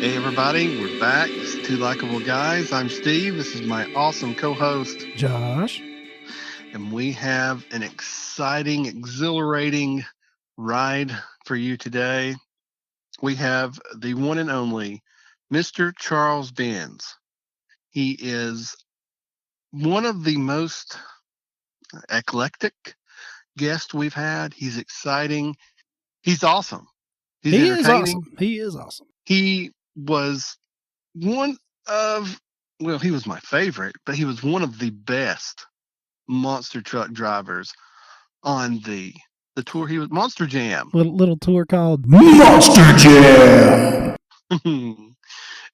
Hey everybody, we're back. It's Two Likeable Guys. I'm Steve. This is my awesome co-host, Josh. And we have an exciting, exhilarating ride for you today. We have the one and only Mr. Charles Benz. He is one of the most eclectic guests we've had. He's exciting. He's awesome. He's entertaining. He is awesome. He was one of, well, he was my favorite, but he was one of the best monster truck drivers on the tour. He was Monster Jam. Little tour called Monster Jam.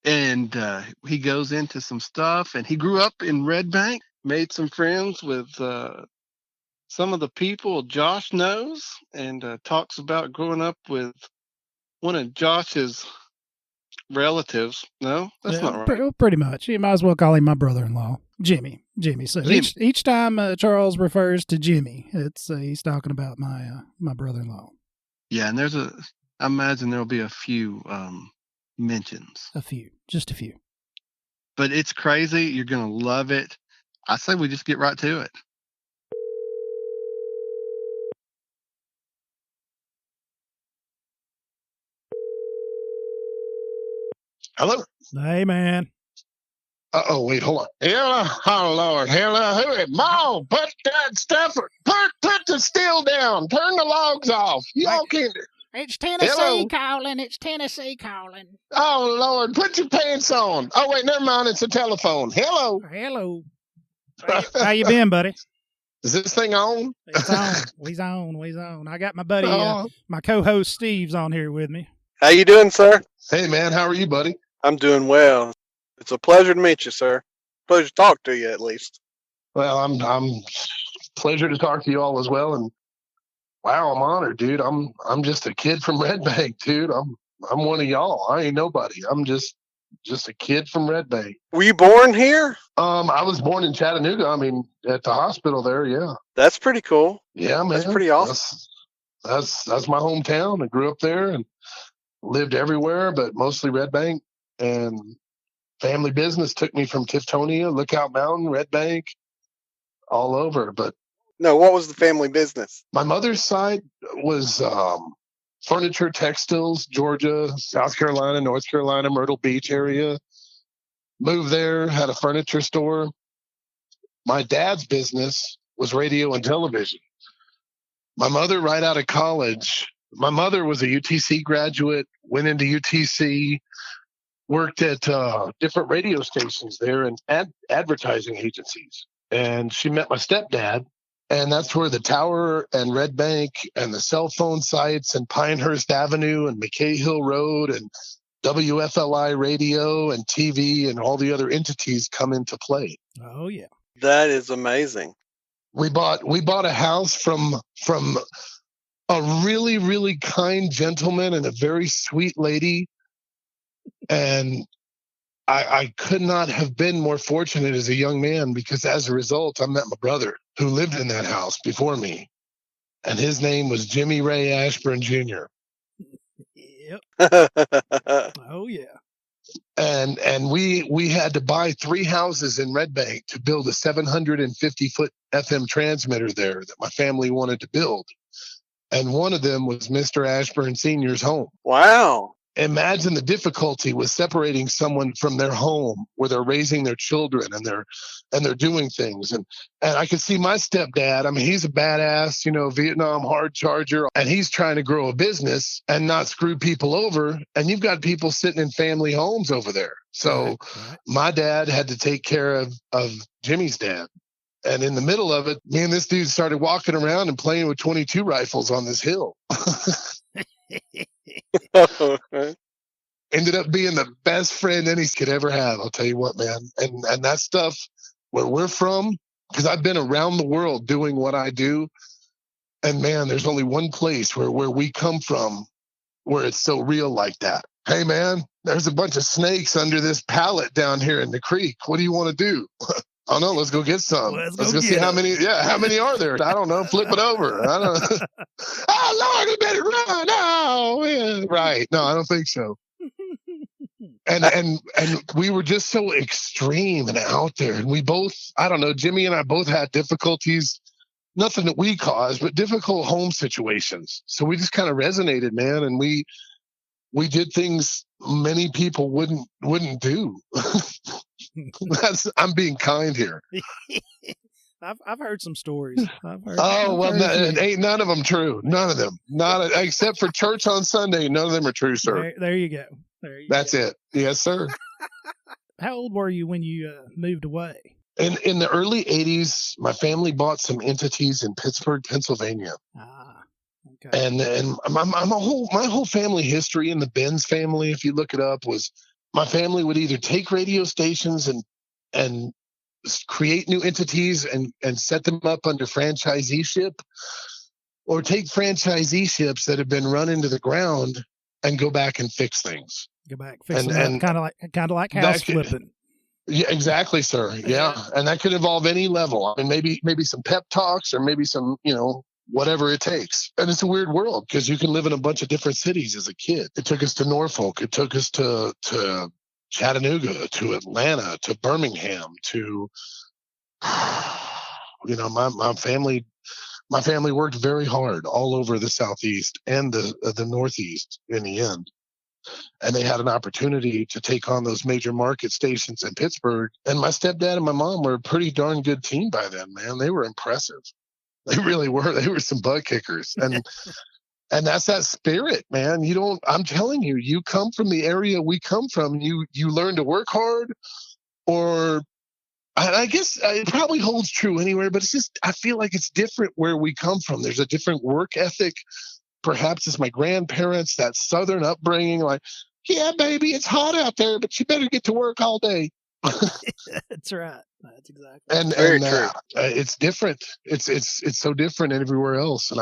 And he goes into some stuff, and he grew up in Red Bank, made some friends with some of the people Josh knows, and talks about growing up with one of Josh's relatives. No, that's not right. Pretty much. You might as well call him my brother-in-law, Jimmy. So Jimmy. Each time Charles refers to Jimmy, it's he's talking about my brother-in-law. Yeah, and I imagine there'll be a few mentions. Just a few. But it's crazy. You're gonna love it. I say we just get right to it. Hello? Hey, man. Wait, hold on. Hello, oh, Lord. Hello, Mom, put that stuff, put the steel down. Turn the logs off. Y'all can't. It's Tennessee calling. It's Tennessee calling. Oh, Lord, put your pants on. Oh, wait, never mind. It's a telephone. Hello. How you been, buddy? Is this thing on? It's on. We's on. I got my buddy, my co-host Steve's on here with me. How you doing, sir? Hey, man, how are you, buddy? I'm doing well. It's a pleasure to meet you, sir. Pleasure to talk to you, at least. Well, I'm pleasure to talk to you all as well. And wow, I'm honored, dude. I'm just a kid from Red Bank, dude. I'm one of y'all. I ain't nobody. I'm just a kid from Red Bank. Were you born here? I was born in Chattanooga. I mean, at the hospital there. Yeah. That's pretty cool. Yeah, man. That's pretty awesome. That's my hometown. I grew up there and lived everywhere, but mostly Red Bank. And family business took me from Tiftonia, Lookout Mountain, Red Bank, all over. But no, what was the family business? My mother's side was furniture, textiles, Georgia, South Carolina, North Carolina, Myrtle Beach area. Moved there, had a furniture store. My dad's business was radio and television. My mother, right out of college, my mother was a UTC graduate, went into UTC, worked at different radio stations there and advertising agencies. And she met my stepdad, and that's where the Tower and Red Bank and the cell phone sites and Pinehurst Avenue and McKay Hill Road and WFLI radio and TV and all the other entities come into play. Oh, yeah. That is amazing. We bought a house from a really, really kind gentleman and a very sweet lady. And I could not have been more fortunate as a young man, because as a result, I met my brother who lived in that house before me. And his name was Jimmy Ray Ashburn Jr. Yep. Oh, yeah. And we had to buy 3 houses in Red Bank to build a 750-foot FM transmitter there that my family wanted to build. And one of them was Mr. Ashburn Sr.'s home. Wow. Imagine the difficulty with separating someone from their home where they're raising their children and they're doing things. And I could see my stepdad. I mean, he's a badass, Vietnam hard charger, and he's trying to grow a business and not screw people over. And you've got people sitting in family homes over there. So right. My dad had to take care of Jimmy's dad. And in the middle of it, me and this dude started walking around and playing with 22 rifles on this hill. Ended up being the best friend any could ever have. I'll tell you what, man. And that stuff, where we're from, because I've been around the world doing what I do. And man, there's only one place where we come from where it's so real like that. Hey, man, there's a bunch of snakes under this pallet down here in the creek. What do you want to do? Oh no, let's go get some. Let's go see how many. Yeah, how many are there? I don't know. Flip it over. I don't. Oh Lord, we better run. Oh, yeah. Right. No, I don't think so. and we were just so extreme and out there. And we both, I don't know, Jimmy and I both had difficulties, nothing that we caused, but difficult home situations. So we just kind of resonated, man. And we did things many people wouldn't do. I'm being kind here. I've heard some stories. Ain't none of them true. None of them. Not except for church on Sunday. None of them are true, sir. There you go. That's it. Yes, sir. How old were you when you moved away? In the early 80s, my family bought some entities in Pittsburgh, Pennsylvania. Okay. And my whole family history in the Benz family, if you look it up, was my family would either take radio stations and create new entities and set them up under franchiseeship, or take franchisee-ships that have been run into the ground and go back and fix things. Go back, fix them, kind of like house flipping. Yeah, exactly, sir. Yeah, and that could involve any level. I mean, maybe some pep talks, or maybe some, whatever it takes. And it's a weird world because you can live in a bunch of different cities as a kid. It took us to Norfolk. It took us to Chattanooga, to Atlanta, to Birmingham, to my family worked very hard all over the Southeast and the Northeast in the end. And they had an opportunity to take on those major market stations in Pittsburgh. And my stepdad and my mom were a pretty darn good team by then, man. They were impressive. They really were. They were some butt kickers. And that's that spirit, man. I'm telling you, you come from the area we come from, you learn to work hard, or I guess it probably holds true anywhere, but it's just, I feel like it's different where we come from. There's a different work ethic. Perhaps it's my grandparents, that Southern upbringing, like, yeah, baby, it's hot out there, but you better get to work all day. That's right. That's exactly. And it's different. It's so different everywhere else. And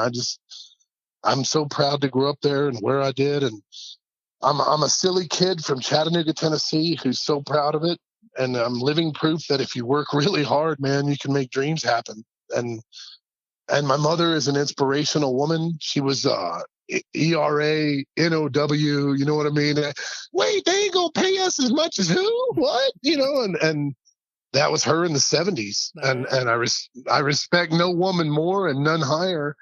I'm so proud to grow up there and where I did. And I'm a silly kid from Chattanooga, Tennessee, who's so proud of it. And I'm living proof that if you work really hard, man, you can make dreams happen. And my mother is an inspirational woman. She was ERA, NOW, you know what I mean? Wait, they ain't gonna pay us as much as who? What? And that was her in the 70s. And I respect no woman more and none higher.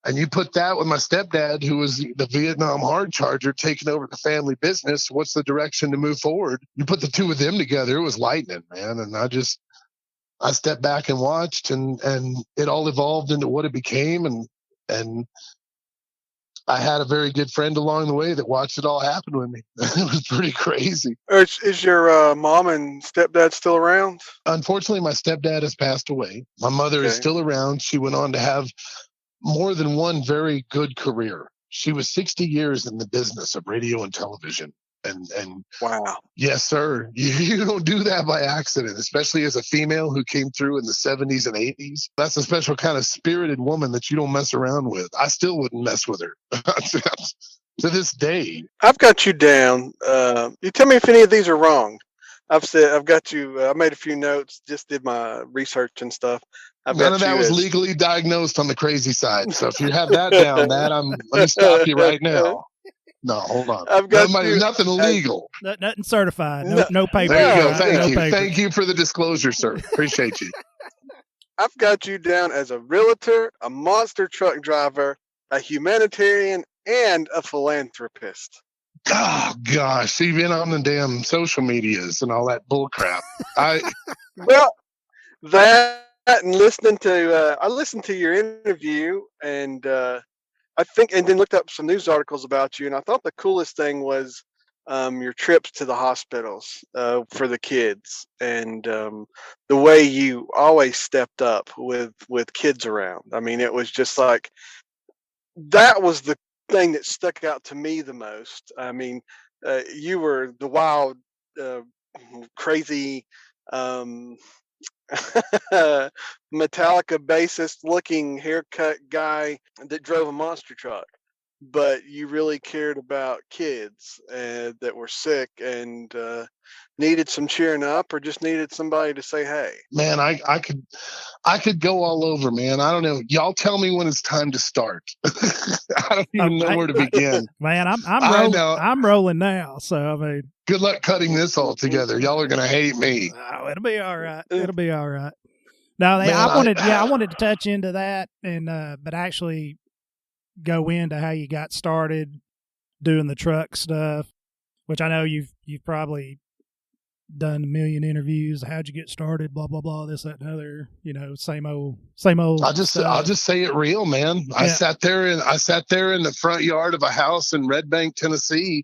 And you put that with my stepdad, who was the Vietnam hard charger taking over the family business. What's the direction to move forward? You put the two of them together, it was lightning, man. And I stepped back and watched, and it all evolved into what it became. And I had a very good friend along the way that watched it all happen with me. It was pretty crazy. Is your mom and stepdad still around? Unfortunately, my stepdad has passed away. My mother is still around. She went on to have more than one very good career. She was 60 years in the business of radio and television. And wow. Yes, sir. You don't do that by accident, especially as a female who came through in the 70s and 80s. That's a special kind of spirited woman that you don't mess around with. I still wouldn't mess with her to this day. I've got you down. You tell me if any of these are wrong. I've got you. I made a few notes, just did my research and stuff. None of that was legally diagnosed on the crazy side. So if you have that down, let me stop you right now. No, hold on. I've got nothing legal. Nothing certified. No paper. There you go. Thank you. Thank you for the disclosure, sir. Appreciate you. I've got you down as a realtor, a monster truck driver, a humanitarian, and a philanthropist. Oh gosh, you've been on the damn social medias and all that bull crap. Well, that and listening to I listened to your interview, and I think, and then looked up some news articles about you, and I thought the coolest thing was your trips to the hospitals for the kids, and the way you always stepped up with kids around. I mean, it was just like, that was the thing that stuck out to me the most. I mean, you were the wild, crazy, Metallica bassist looking haircut guy that drove a monster truck. but you really cared about kids that were sick and needed some cheering up, or just needed somebody to say, "Hey." Man, I could go all over, man. I don't know. Y'all tell me when it's time to start. I don't even know where to begin. Man, I'm rolling now. So I mean, good luck cutting this all together. Y'all are gonna hate me. Oh, it'll be all right. It'll be all right. No, Man, I wanted to touch into that and but actually go into how you got started doing the truck stuff, which I know you've probably done a million interviews. How'd you get started? Blah blah blah. This that and other. You know, same old. I'll just say it real, man. Yeah. I sat there in the front yard of a house in Red Bank, Tennessee,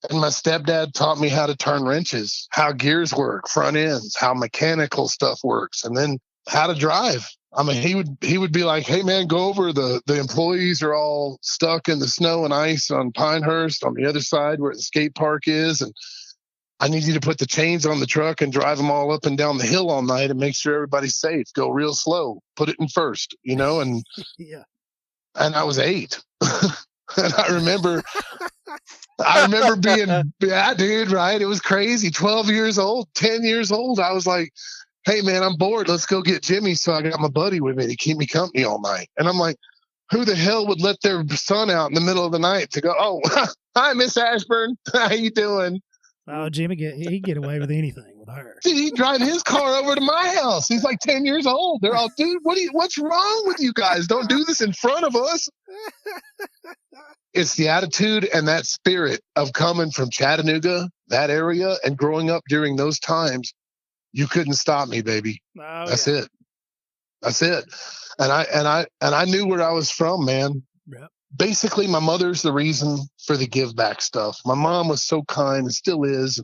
and my stepdad taught me how to turn wrenches, how gears work, front ends, how mechanical stuff works, and then how to drive. I mean, he would be like, "Hey, man, go over. The employees are all stuck in the snow and ice on Pinehurst on the other side where the skate park is, and I need you to put the chains on the truck and drive them all up and down the hill all night and make sure everybody's safe. Go real slow. Put it in first, you know." And yeah. And I was 8, and I remember being, yeah, dude, right? It was crazy. 12 years old, 10 years old. I was like, "Hey, man, I'm bored. Let's go get Jimmy." So I got my buddy with me to keep me company all night. And I'm like, who the hell would let their son out in the middle of the night to go, "Oh, hi, Miss Ashburn. How you doing?" Oh, Jimmy, he'd get away with anything with her. Dude, he'd drive his car over to my house. He's like 10 years old. They're all, "Dude, what's wrong with you guys? Don't do this in front of us." It's the attitude and that spirit of coming from Chattanooga, that area, and growing up during those times. You couldn't stop me, baby. Oh, That's it. That's it. And I knew where I was from, man. Yep. Basically, my mother's the reason for the give back stuff. My mom was so kind and still is,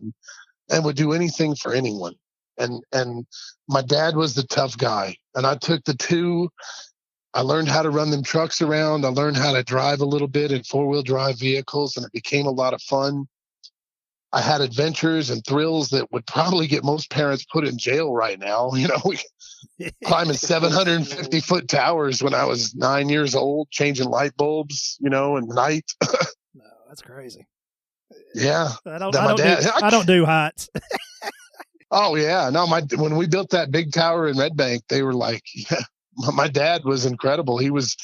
and would do anything for anyone. And my dad was the tough guy. And I took the two. I learned how to run them trucks around. I learned how to drive a little bit in 4-wheel drive vehicles, and it became a lot of fun. I had adventures and thrills that would probably get most parents put in jail right now. You know, climbing 750-foot towers when I was 9 years old, changing light bulbs, you know, at night. No, that's crazy. Yeah. I don't do heights. Oh, yeah. No, when we built that big tower in Red Bank, they were like, yeah, my dad was incredible. He was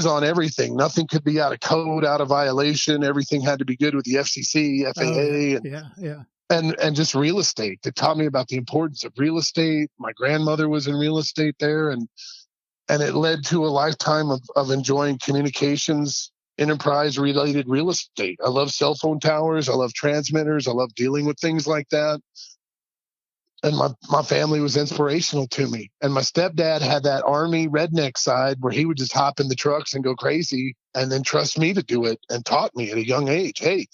on everything. Nothing could be out of code, out of violation. Everything had to be good with the FCC, FAA. Yeah. And just real estate. They taught me about the importance of real estate. My grandmother was in real estate there, and it led to a lifetime of enjoying communications, enterprise-related real estate. I love cell phone towers. I love transmitters. I love dealing with things like that. And my family was inspirational to me. And my stepdad had that Army redneck side where he would just hop in the trucks and go crazy and then trust me to do it, and taught me at a young age, "Hey,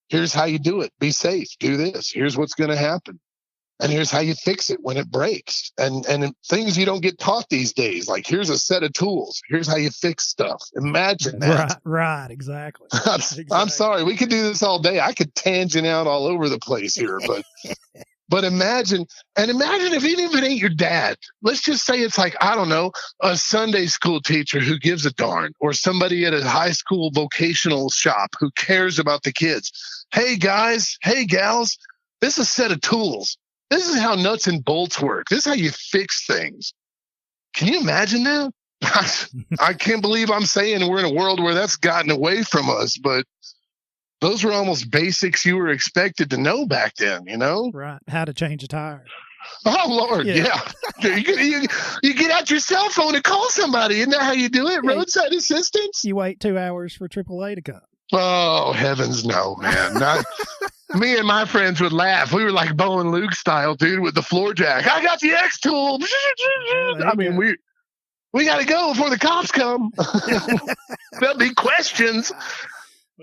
here's how you do it. Be safe. Do this. Here's what's going to happen. And here's how you fix it when it breaks." And things you don't get taught these days, like here's a set of tools. Here's how you fix stuff. Imagine that. Right, exactly. I'm sorry. We could do this all day. I could tangent out all over the place here, but imagine if even if it ain't your dad, let's just say it's like, I don't know, a Sunday school teacher who gives a darn, or somebody at a high school vocational shop who cares about the kids. "Hey guys, hey gals, this is a set of tools. This is how nuts and bolts work. This is how you fix things." Can you imagine that? I can't believe I'm saying we're in a world where that's gotten away from us, but those were almost basics you were expected to know back then, you know? Right. How to change a tire. Oh, Lord, yeah. You get out your cell phone and call somebody. Isn't that how you do it? Yeah. Roadside assistance? You wait 2 hours for AAA to come. Oh, heavens no, man. Me and my friends would laugh. We were like Bo and Luke style, dude, with the floor jack. "I got the X tool." I mean, we got to go before the cops come. There'll be questions.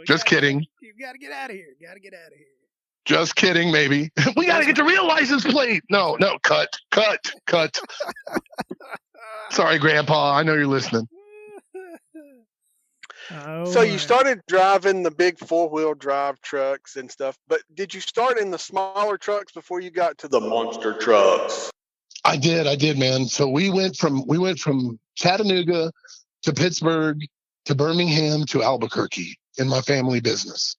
Just kidding. You got to get out of here. Just kidding, maybe. "We got to get the real license plate." No, cut. Sorry, Grandpa. I know you're listening. So you started driving the big 4-wheel drive trucks and stuff, but did you start in the smaller trucks before you got to the monster trucks? I did, man. So we went from Chattanooga to Pittsburgh to Birmingham to Albuquerque in my family business.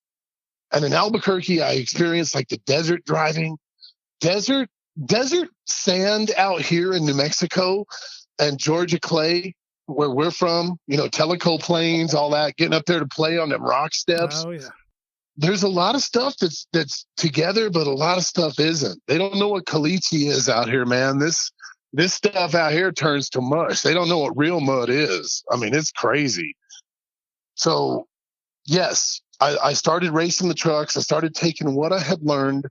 And in Albuquerque, I experienced like the desert driving, desert sand out here in New Mexico and Georgia clay, where we're from, Tellico Plains, all that, getting up there to play on them rock steps. Oh, yeah. There's a lot of stuff that's together, but a lot of stuff isn't. They don't know what caliche is out here, man. This stuff out here turns to mush. They don't know what real mud is. I mean, it's crazy. So, yes, I started racing the trucks. I started taking what I had learned.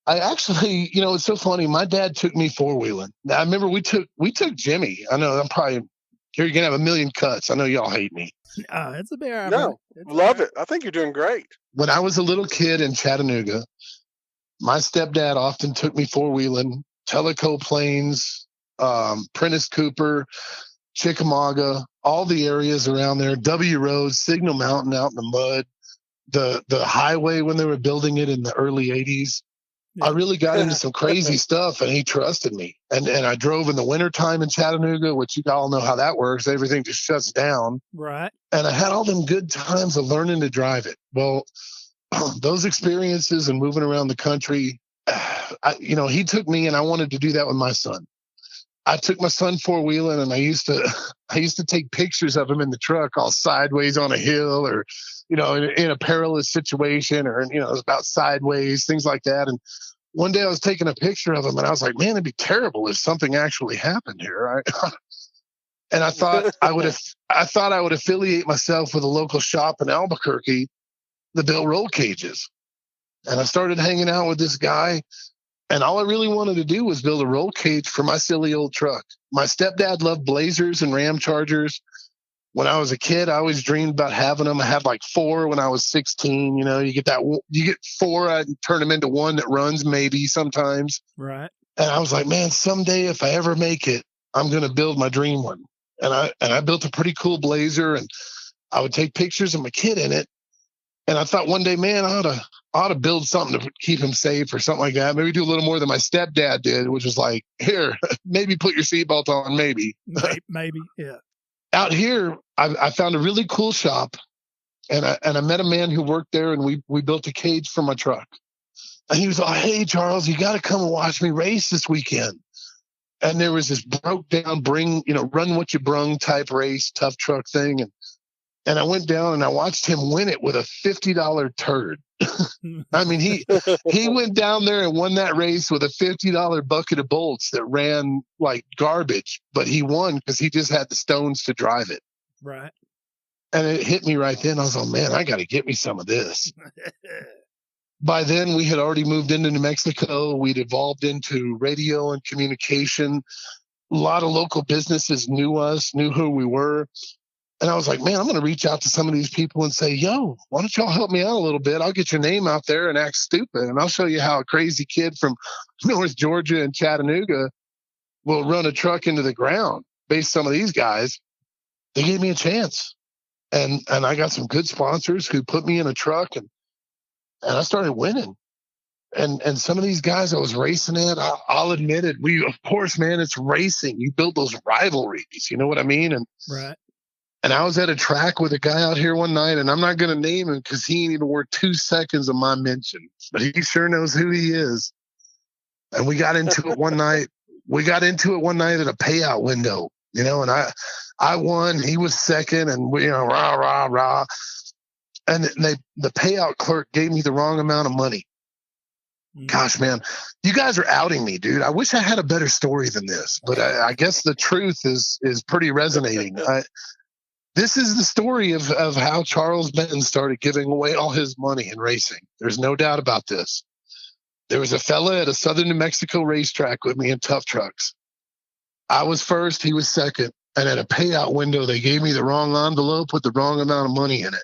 I actually, it's so funny. My dad took me four-wheeling. I remember we took Jimmy. I know you're going to have a million cuts. I know y'all hate me. It's a bear. No, love it. I think you're doing great. When I was a little kid in Chattanooga, my stepdad often took me four-wheeling, Tellico Plains, Prentice Cooper, Chickamauga, all the areas around there, W Road, Signal Mountain out in the mud, the highway when they were building it in the early 80s. I really got into some crazy stuff, and he trusted me. And I drove in the wintertime in Chattanooga, which you all know how that works. Everything just shuts down. Right. And I had all them good times of learning to drive it. Well, those experiences and moving around the country, he took me, and I wanted to do that with my son. I took my son four-wheeling, and I used to take pictures of him in the truck all sideways on a hill or, in a perilous situation or, about sideways, things like that. And one day I was taking a picture of him, and I was like, man, it'd be terrible if something actually happened here. Right? And I thought I would affiliate myself with a local shop in Albuquerque that built roll cages. And I started hanging out with this guy. And all I really wanted to do was build a roll cage for my silly old truck. My stepdad loved Blazers and Ram Chargers. When I was a kid, I always dreamed about having them. I had like 4 when I was 16. You get 4, I turn them into one that runs maybe sometimes. Right. And I was like, man, someday if I ever make it, I'm going to build my dream one. And I built a pretty cool Blazer, and I would take pictures of my kid in it. And I thought one day, man, I ought to build something to keep him safe or something like that. Maybe do a little more than my stepdad did, which was like, here, maybe put your seatbelt on, maybe. Maybe, yeah. Out here, I found a really cool shop, and I met a man who worked there, and we built a cage for my truck. And he was like, hey, Charles, you got to come and watch me race this weekend. And there was this broke down, run what you brung type race, tough truck thing. And I went down and I watched him win it with a $50 turd. I mean, he went down there and won that race with a $50 bucket of bolts that ran like garbage, but he won because he just had the stones to drive it. Right. And it hit me right then. I was like, man, I got to get me some of this. By then, we had already moved into New Mexico. We'd evolved into radio and communication. A lot of local businesses knew us, knew who we were. And I was like, man, I'm going to reach out to some of these people and say, yo, why don't y'all help me out a little bit? I'll get your name out there and act stupid. And I'll show you how a crazy kid from North Georgia and Chattanooga will run a truck into the ground. Based on some of these guys, they gave me a chance. And I got some good sponsors who put me in a truck, and I started winning. And some of these guys I was racing at, I'll admit it. Of course, man, it's racing. You build those rivalries. You know what I mean? And right. And I was at a track with a guy out here one night, and I'm not going to name him because he ain't even worth 2 seconds of my mention, but he sure knows who he is. And we got into it one night. At a payout window, and I won. He was second, and we, rah, rah, rah. And the payout clerk gave me the wrong amount of money. Gosh, man, you guys are outing me, dude. I wish I had a better story than this, but I guess the truth is pretty resonating. This is the story of how Charles Benton started giving away all his money in racing. There's no doubt about this. There was a fella at a Southern New Mexico racetrack with me in tough trucks. I was first, he was second. And at a payout window, they gave me the wrong envelope with the wrong amount of money in it.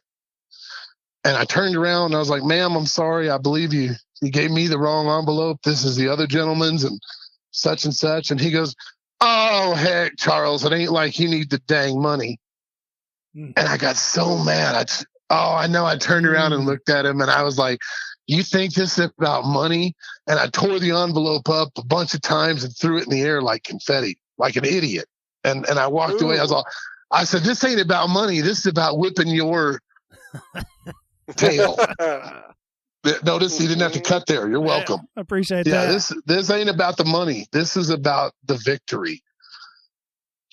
And I turned around and I was like, ma'am, I'm sorry. I believe you. You gave me the wrong envelope. This is the other gentleman's and such and such. And he goes, oh, heck, Charles, it ain't like you need the dang money. And I got so mad. I turned around and looked at him, and I was like, you think this is about money? And I tore the envelope up a bunch of times and threw it in the air like confetti, like an idiot. And I walked away. I was all, I said, this ain't about money. This is about whipping your tail. Notice you didn't have to cut there. You're welcome. I appreciate Yeah, that. this ain't about the money. This is about the victory.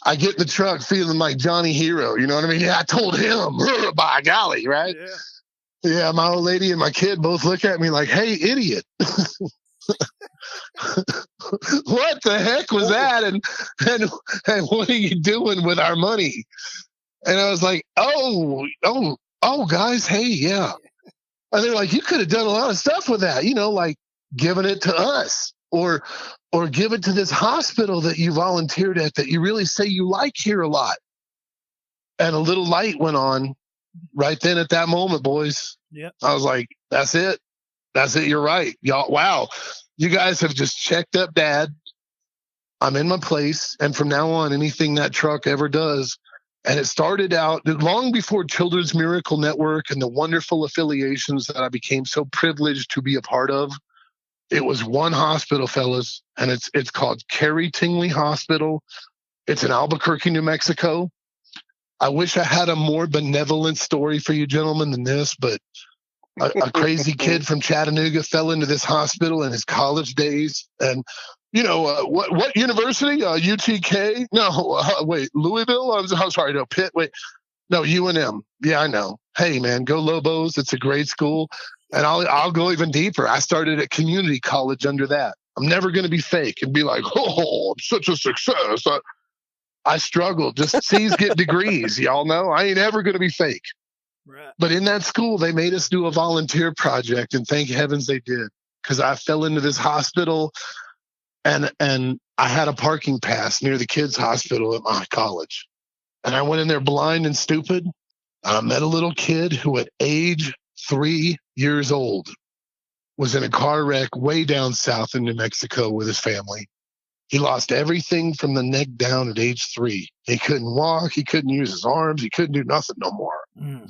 I get in the truck feeling like Johnny Hero. You know what I mean? Yeah, I told him, by golly, right? Yeah. Yeah, my old lady and my kid both look at me like, hey, idiot. What the heck was that? And what are you doing with our money? And I was like, oh, guys, hey, yeah. And they're like, you could have done a lot of stuff with that, like giving it to us or give it to this hospital that you volunteered at that you really say you like here a lot. And a little light went on right then at that moment, boys. Yep. I was like, that's it. That's it. You're right. Y'all, wow. You guys have just checked up Dad. I'm in my place. And from now on, anything that truck ever does. And it started out long before Children's Miracle Network and the wonderful affiliations that I became so privileged to be a part of. It was one hospital, fellas, and it's called Carrie Tingley Hospital. It's in Albuquerque, New Mexico. I wish I had a more benevolent story for you gentlemen than this, but a crazy kid from Chattanooga fell into this hospital in his college days. And, what university? UTK? No, wait, Louisville? I'm sorry, no, Pitt. Wait, no, UNM. Yeah, I know. Hey, man, go Lobos. It's a great school. And I'll go even deeper. I started at community college under that. I'm never going to be fake and be like, oh, I'm such a success. I struggled. Just C's get degrees. Y'all know I ain't ever going to be fake. Right. But in that school, they made us do a volunteer project, and thank heavens they did, because I fell into this hospital, and I had a parking pass near the kids' hospital at my college. And I went in there blind and stupid, and I met a little kid who at age 3 years old was in a car wreck way down south in New Mexico with his family. He lost everything from the neck down at age 3. He couldn't walk. He couldn't use his arms. He couldn't do nothing no more. Man.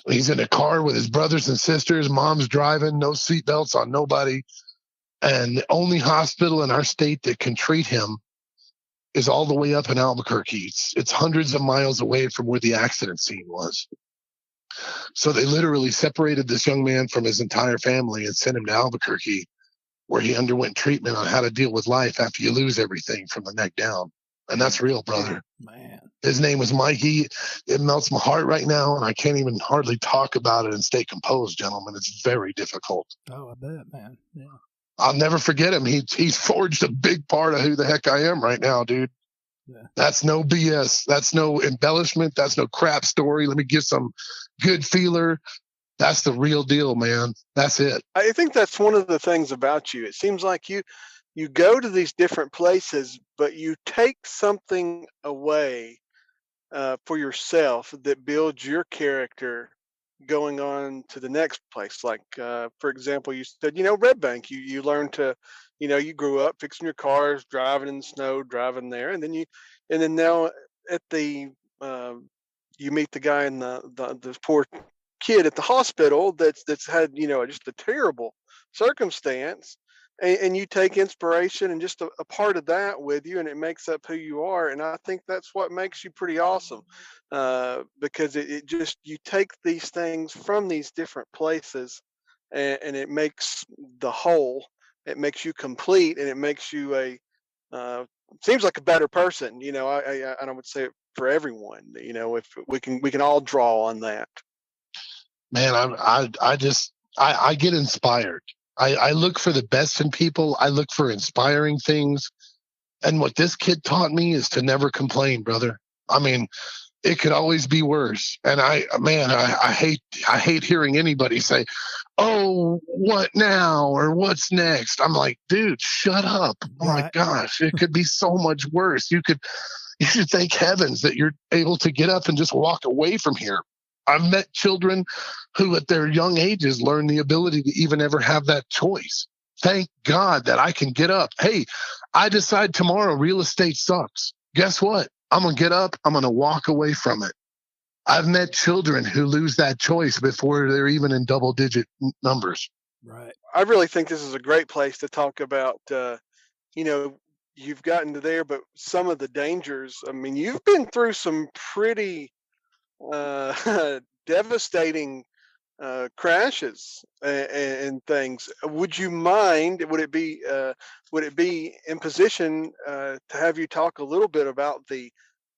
He's in a car with his brothers and sisters. Mom's driving, no seatbelts on nobody. And the only hospital in our state that can treat him is all the way up in Albuquerque. It's hundreds of miles away from where the accident scene was. So they literally separated this young man from his entire family and sent him to Albuquerque, where he underwent treatment on how to deal with life after you lose everything from the neck down. And that's real, brother. Man. His name was Mikey. It melts my heart right now, and I can't even hardly talk about it and stay composed, gentlemen. It's very difficult. Oh, I bet, man. Yeah. I'll never forget him. He's forged a big part of who the heck I am right now, dude. Yeah. That's no BS. That's no embellishment. That's no crap story. Let me give some good feeler. That's the real deal, man. That's it. I think that's one of the things about you. It seems like you go to these different places, but you take something away for yourself that builds your character going on to the next place. Like, for example, you said, Red Bank, you learned to, you grew up fixing your cars, driving in the snow, driving there. And then now at the, you meet the guy in the poor kid at the hospital that's had just a terrible circumstance, and you take inspiration and just a part of that with you, and it makes up who you are. And I think that's what makes you pretty awesome, because it just, you take these things from these different places, and it makes the whole, it makes you complete, and it makes you seems like a better person. I would say it for everyone, if we can all draw on that. Man, I get inspired. I look for the best in people. I look for inspiring things. And what this kid taught me is to never complain, brother. I mean, it could always be worse. And I hate hearing anybody say, oh, what now? Or what's next? I'm like, dude, shut up. Oh my gosh, it could be so much worse. You should thank heavens that you're able to get up and just walk away from here. I've met children who at their young ages learn the ability to even ever have that choice. Thank God that I can get up. Hey, I decide tomorrow real estate sucks. Guess what? I'm going to get up. I'm going to walk away from it. I've met children who lose that choice before they're even in double-digit numbers. Right. I really think this is a great place to talk about, you've gotten to there, but some of the dangers. I mean, you've been through some pretty devastating crashes and things. Would you mind? Would it be in position to have you talk a little bit about the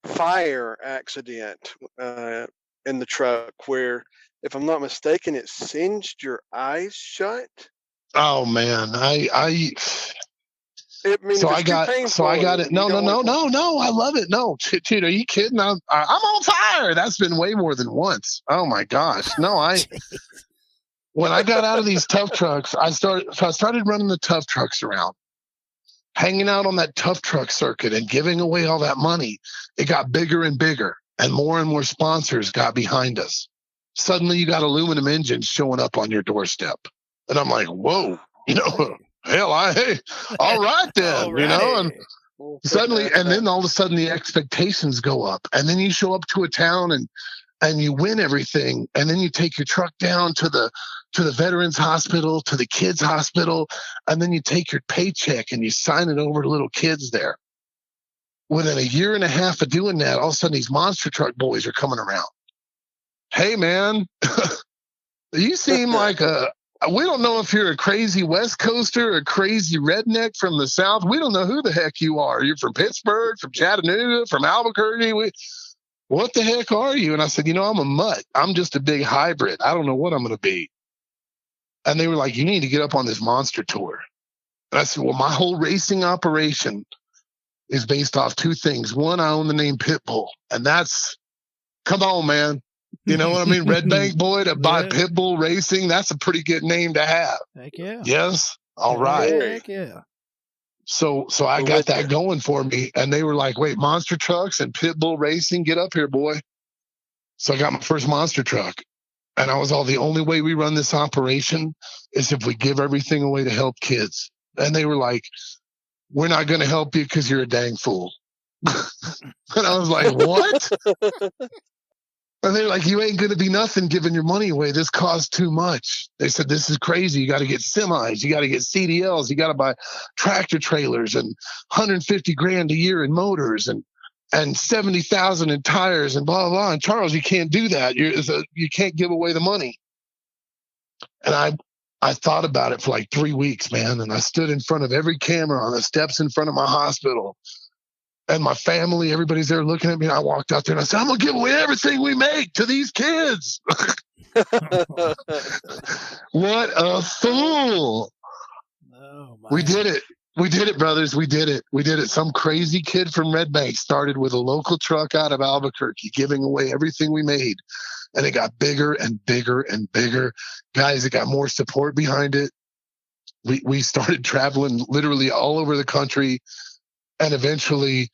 fire accident in the truck, where, if I'm not mistaken, it singed your eyes shut? Oh man, I mean, so if I it's too got painful, it. No, I love it. No, dude, are you kidding? I'm on fire. That's been way more than once. Oh my gosh, no, when I got out of these tough trucks, I started running the tough trucks around, hanging out on that tough truck circuit and giving away all that money. It got bigger and bigger, and more sponsors got behind us. Suddenly you got aluminum engines showing up on your doorstep. And I'm like, whoa, hell, hey, all right then, and suddenly, and then all of a sudden the expectations go up, and then you show up to a town and you win everything. And then you take your truck down to the veterans hospital, to the kids hospital. And then you take your paycheck and you sign it over to little kids there. Within a year and a half of doing that, all of a sudden these monster truck boys are coming around. Hey man, you seem like we don't know if you're a crazy West Coaster or a crazy redneck from the South. We don't know who the heck you are. You're from Pittsburgh, from Chattanooga, from Albuquerque. What the heck are you? And I said, I'm a mutt. I'm just a big hybrid. I don't know what I'm going to be. And they were like, you need to get up on this monster tour. And I said, well, my whole racing operation is based off two things. One, I own the name Pitbull. And that's, come on, man. You know what I mean? Red Bank boy to buy Pitbull Racing. That's a pretty good name to have. Heck yeah. Yes. All right. Heck yeah. So I got that going for me. And they were like, wait, monster trucks and Pitbull Racing, get up here, boy. So I got my first monster truck. And I was the only way we run this operation is if we give everything away to help kids. And they were like, we're not going to help you because you're a dang fool. And I was like, what? And they're like, you ain't going to be nothing giving your money away. This costs too much. They said, this is crazy. You got to get semis. You got to get CDLs. You got to buy tractor trailers and $150,000 a year in motors and 70,000 in tires and blah, blah, blah. And Charles, you can't do that. You can't give away the money. And I thought about it for like 3 weeks, man. And I stood in front of every camera on the steps in front of my hospital. And my family, everybody's there looking at me. And I walked out there and I said, I'm going to give away everything we make to these kids. What a fool. Oh, we did it. We did it, brothers. We did it. We did it. Some crazy kid from Red Bank started with a local truck out of Albuquerque, giving away everything we made. And it got bigger and bigger and bigger. Guys, it got more support behind it. We started traveling literally all over the country. And eventually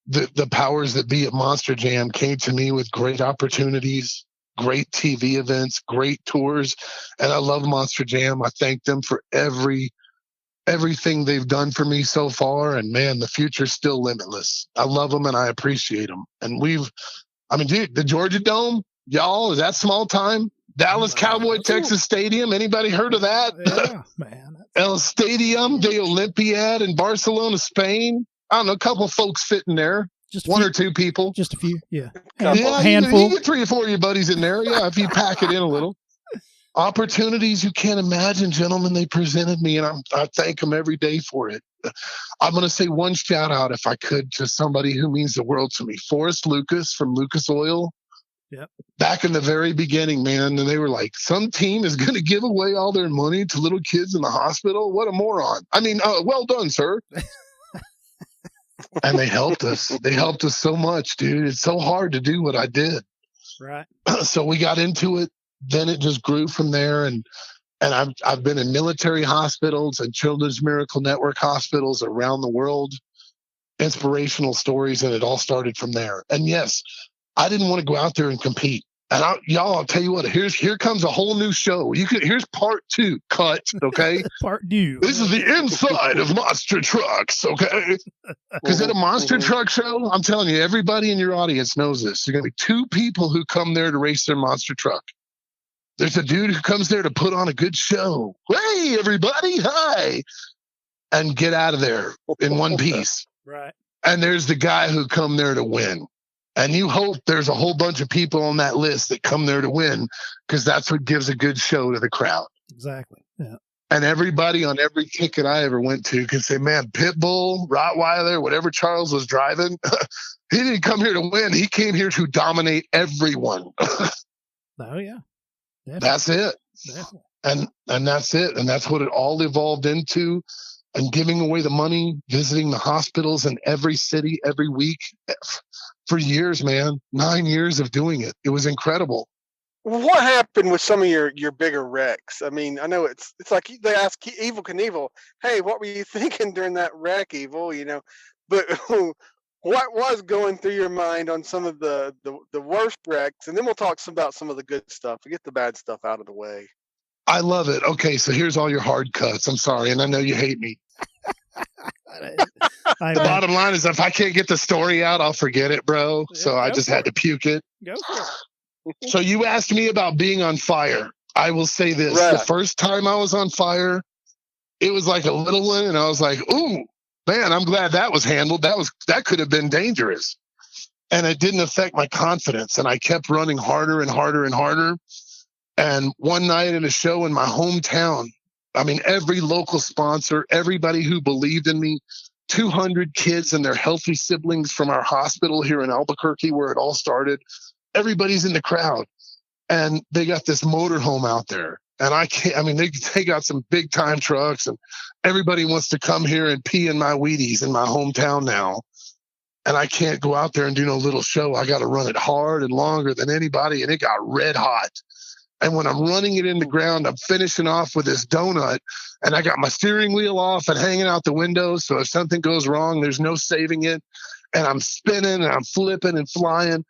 the powers that be at Monster Jam came to me with great opportunities, great TV events, great tours. And I love Monster Jam. I thank them for everything they've done for me so far. And man, the future's still limitless. I love them and I appreciate them. And dude, the Georgia Dome, y'all, is that small time? Dallas Cowboy Texas Stadium. Anybody heard of that? Yeah, man. El Stadium de Olimpiad in Barcelona, Spain. I don't know, a couple of folks fit in there. Just one or two people. Just a few, yeah. Handful. You get 3 or 4 of your buddies in there, yeah, if you pack it in a little. Opportunities you can't imagine, gentlemen, they presented me, and I thank them every day for it. I'm going to say one shout out, if I could, to somebody who means the world to me. Forrest Lucas from Lucas Oil. Yep. Back in the very beginning, man, and they were like, some team is going to give away all their money to little kids in the hospital. What a moron. I mean, well done, sir. And they helped us. They helped us so much, dude. It's so hard to do what I did. Right. So we got into it. Then it just grew from there. And I've been in military hospitals and Children's Miracle Network hospitals around the world. Inspirational stories, and it all started from there. And yes, I didn't want to go out there and compete. And I'll tell you what, here comes a whole new show. Here's part 2 cut, okay? Part 2. This is the inside of monster trucks, okay? Because at a monster truck show, I'm telling you, everybody in your audience knows this. There's going to be 2 people who come there to race their monster truck. There's a dude who comes there to put on a good show. Hey, everybody, hi. and get out of there in one piece. Right. And there's the guy who come there to win. And you hope there's a whole bunch of people on that list that come there to win, because that's what gives a good show to the crowd. Exactly. Yeah. And everybody on every ticket I ever went to could say, man, Pitbull, Rottweiler, whatever Charles was driving, he didn't come here to win. He came here to dominate everyone. Oh, yeah. Definitely. That's it. Definitely. And that's it. And that's what it all evolved into. And giving away the money, visiting the hospitals in every city every week for years, man. 9 years of doing it. It was incredible. What happened with some of your bigger wrecks? I mean, I know it's like they ask Evil Knievel, hey, what were you thinking during that wreck, Evil? You know, but what was going through your mind on some of the worst wrecks? And then we'll talk about some of the good stuff. We get the bad stuff out of the way. I love it. Okay, so here's all your hard cuts. I'm sorry, and I know you hate me. The bottom line is, if I can't get the story out, I'll forget it, bro. Yeah, So I just had to puke it. Go for it. So you asked me about being on fire. I will say this. Right. The first time I was on fire, it was like a little one, and I was like, ooh, man, I'm glad that was handled. That could have been dangerous. And it didn't affect my confidence. And I kept running harder and harder and harder. And one night in a show in my hometown, I mean, every local sponsor, everybody who believed in me, 200 kids and their healthy siblings from our hospital here in Albuquerque, where it all started, everybody's in the crowd. And they got this motorhome out there. And they got some big time trucks, and everybody wants to come here and pee in my Wheaties in my hometown now. And I can't go out there and do no little show. I got to run it hard and longer than anybody. And it got red hot. And when I'm running it in the ground, I'm finishing off with this donut, and I got my steering wheel off and hanging out the window. So if something goes wrong, there's no saving it. And I'm spinning and I'm flipping and flying.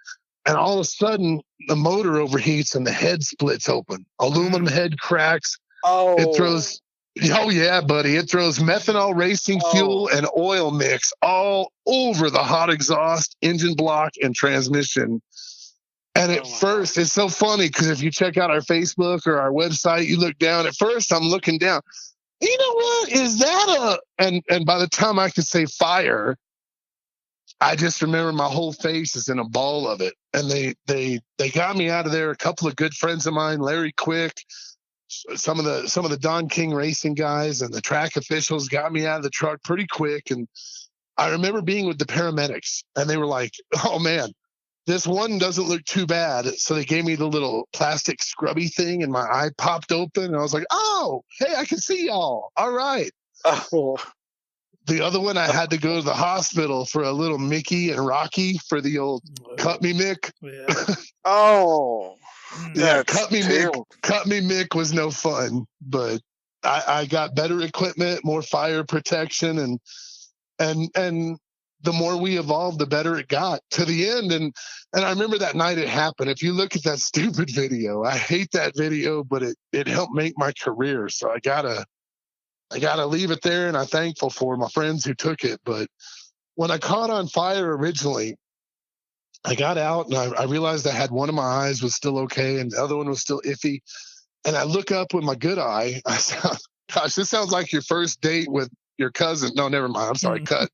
And all of a sudden, the motor overheats and the head splits open. Aluminum head cracks. Oh, It throws, oh yeah, buddy. It throws methanol racing fuel and oil mix all over the hot exhaust, engine block, and transmission. And at first, it's so funny, because if you check out our Facebook or our website, you look down. At first, I'm looking down. You know what? Is that and by the time I could say fire, I just remember my whole face is in a ball of it. And they got me out of there. A couple of good friends of mine, Larry Quick, some of the Don King racing guys, and the track officials got me out of the truck pretty quick. And I remember being with the paramedics, and they were like, "Oh man, this one doesn't look too bad." So they gave me the little plastic scrubby thing, and my eye popped open, and I was like, "Oh, hey, I can see y'all. All right." Oh. The other one, I had to go to the hospital for a little Mickey and Rocky for the old cut me Mick. Yeah. Oh. Yeah, That's cut me terrible. Mick. Cut me Mick was no fun, but I got better equipment, more fire protection, and the more we evolved, the better it got to the end. And I remember that night it happened. If you look at that stupid video, I hate that video, but it helped make my career. So I gotta leave it there, and I'm thankful for my friends who took it. But when I caught on fire originally, I got out and I realized I had one of my eyes was still okay and the other one was still iffy. And I look up with my good eye. I said, gosh, this sounds like your first date with your cousin. No, never mind. I'm sorry. Cut.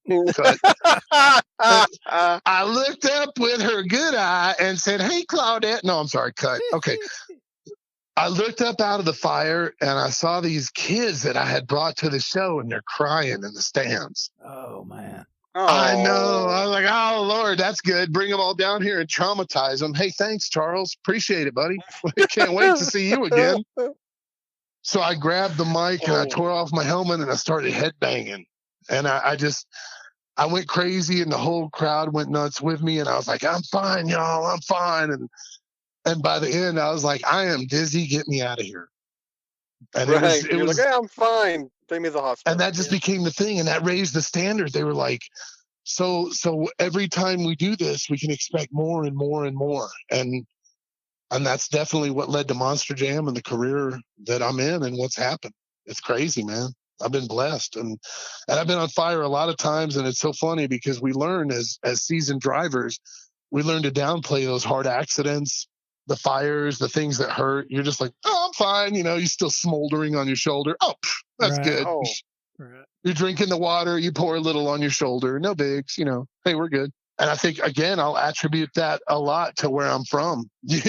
I looked up with her good eye and said, "Hey, Claudette." No, I'm sorry. Cut. Okay. I looked up out of the fire and I saw these kids that I had brought to the show, and they're crying in the stands. Oh man. Oh. I know. I was like, "Oh Lord, that's good. Bring them all down here and traumatize them." Hey, thanks, Charles. Appreciate it, buddy. Can't wait to see you again. So I grabbed the mic and I tore off my helmet and I started headbanging. And I went crazy, and the whole crowd went nuts with me. And I was like, "I'm fine, y'all. I'm fine." And by the end, I was like, "I am dizzy. Get me out of here." And Right. it You're was, like, "Hey, I'm fine. Take me to the hospital." and that just became the thing, and that raised the standard. They were like, so every time we do this, we can expect more and more and more. And that's definitely what led to Monster Jam and the career that I'm in and what's happened. It's crazy, man. I've been blessed, and I've been on fire a lot of times. And it's so funny because we learn as seasoned drivers, we learn to downplay those hard accidents, the fires, the things that hurt. You're just like, "Oh, I'm fine." You know, you're still smoldering on your shoulder. "Oh, that's Right. good." Oh. Right. You're drinking the water, you pour a little on your shoulder, no bigs, hey, we're good. And I think, again, I'll attribute that a lot to where I'm from. You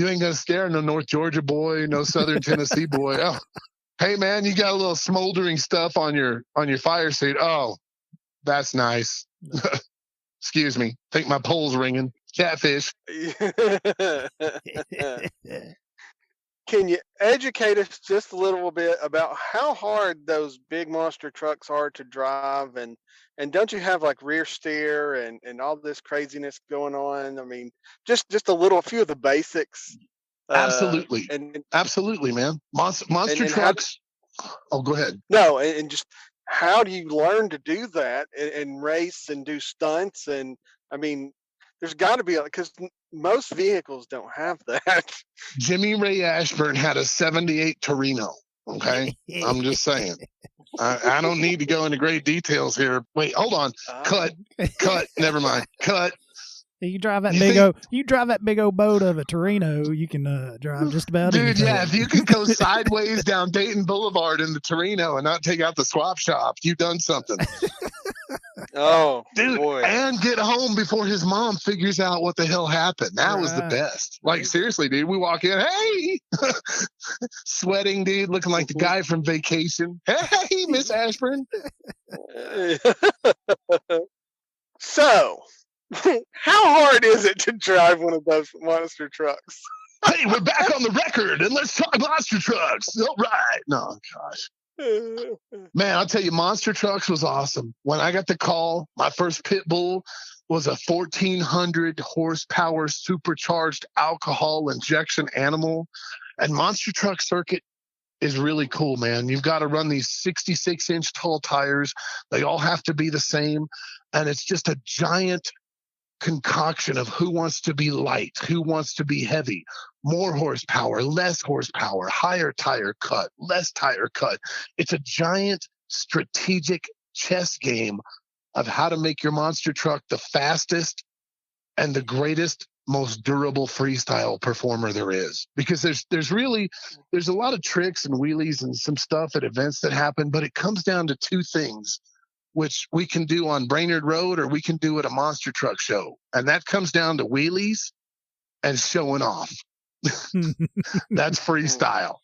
ain't going to scare no North Georgia boy, no Southern Tennessee boy. Oh, hey, man, you got a little smoldering stuff on your fire seat. Oh, that's nice. Excuse me. Think my pole's ringing. Catfish. Can you educate us just a little bit about how hard those big monster trucks are to drive, and don't you have like rear steer and all this craziness going on? I mean, just a few of the basics. Absolutely, absolutely, man. Monster trucks. Go ahead. No, and just how do you learn to do that and race and do stunts? And I mean, there's got to be, because most vehicles don't have that. Jimmy Ray Ashburn had a 78 Torino. Okay. I'm just saying. I don't need to go into great details here. Wait, hold on. Cut. Never mind. Cut. You drive that big old boat of a Torino, you can drive just about anything. Dude, yeah, if you can go sideways down Dayton Boulevard in the Torino and not take out the swap shop, you've done something. Oh, dude, boy. And get home before his mom figures out what the hell happened. That was the best. Like, seriously, dude, we walk in, hey, sweating, dude, looking like the guy from Vacation. Hey, Miss Ashburn. So, how hard is it to drive one of those monster trucks? Hey, we're back on the record, and let's talk monster trucks. All right. No, gosh. Man, I'll tell you, monster trucks was awesome. When I got the call, my first pit bull was a 1,400 horsepower supercharged alcohol injection animal. And monster truck circuit is really cool, man. You've got to run these 66-inch tall tires. They all have to be the same. And it's just a giant concoction of who wants to be light, who wants to be heavy, more horsepower, less horsepower, higher tire cut, less tire cut. It's a giant strategic chess game of how to make your monster truck the fastest and the greatest, most durable freestyle performer there is. Because there's a lot of tricks and wheelies and some stuff at events that happen, but it comes down to two things, which we can do on Brainerd Road or we can do at a monster truck show. And that comes down to wheelies and showing off. That's freestyle.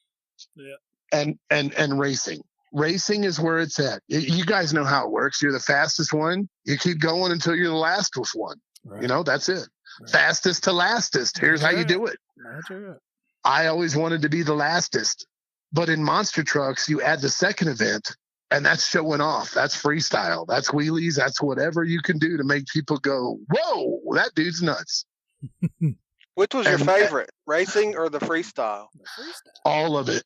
Yeah. And racing. Racing is where it's at. You guys know how it works. You're the fastest one. You keep going until you're the lastest one. Right. That's it. Right. Fastest to lastest. Here's how you do it. That's right. I always wanted to be the lastest. But in monster trucks, you add the second event, and that's showing off. That's freestyle. That's wheelies. That's whatever you can do to make people go, whoa, that dude's nuts. Which was your favorite, racing or the freestyle? All of it.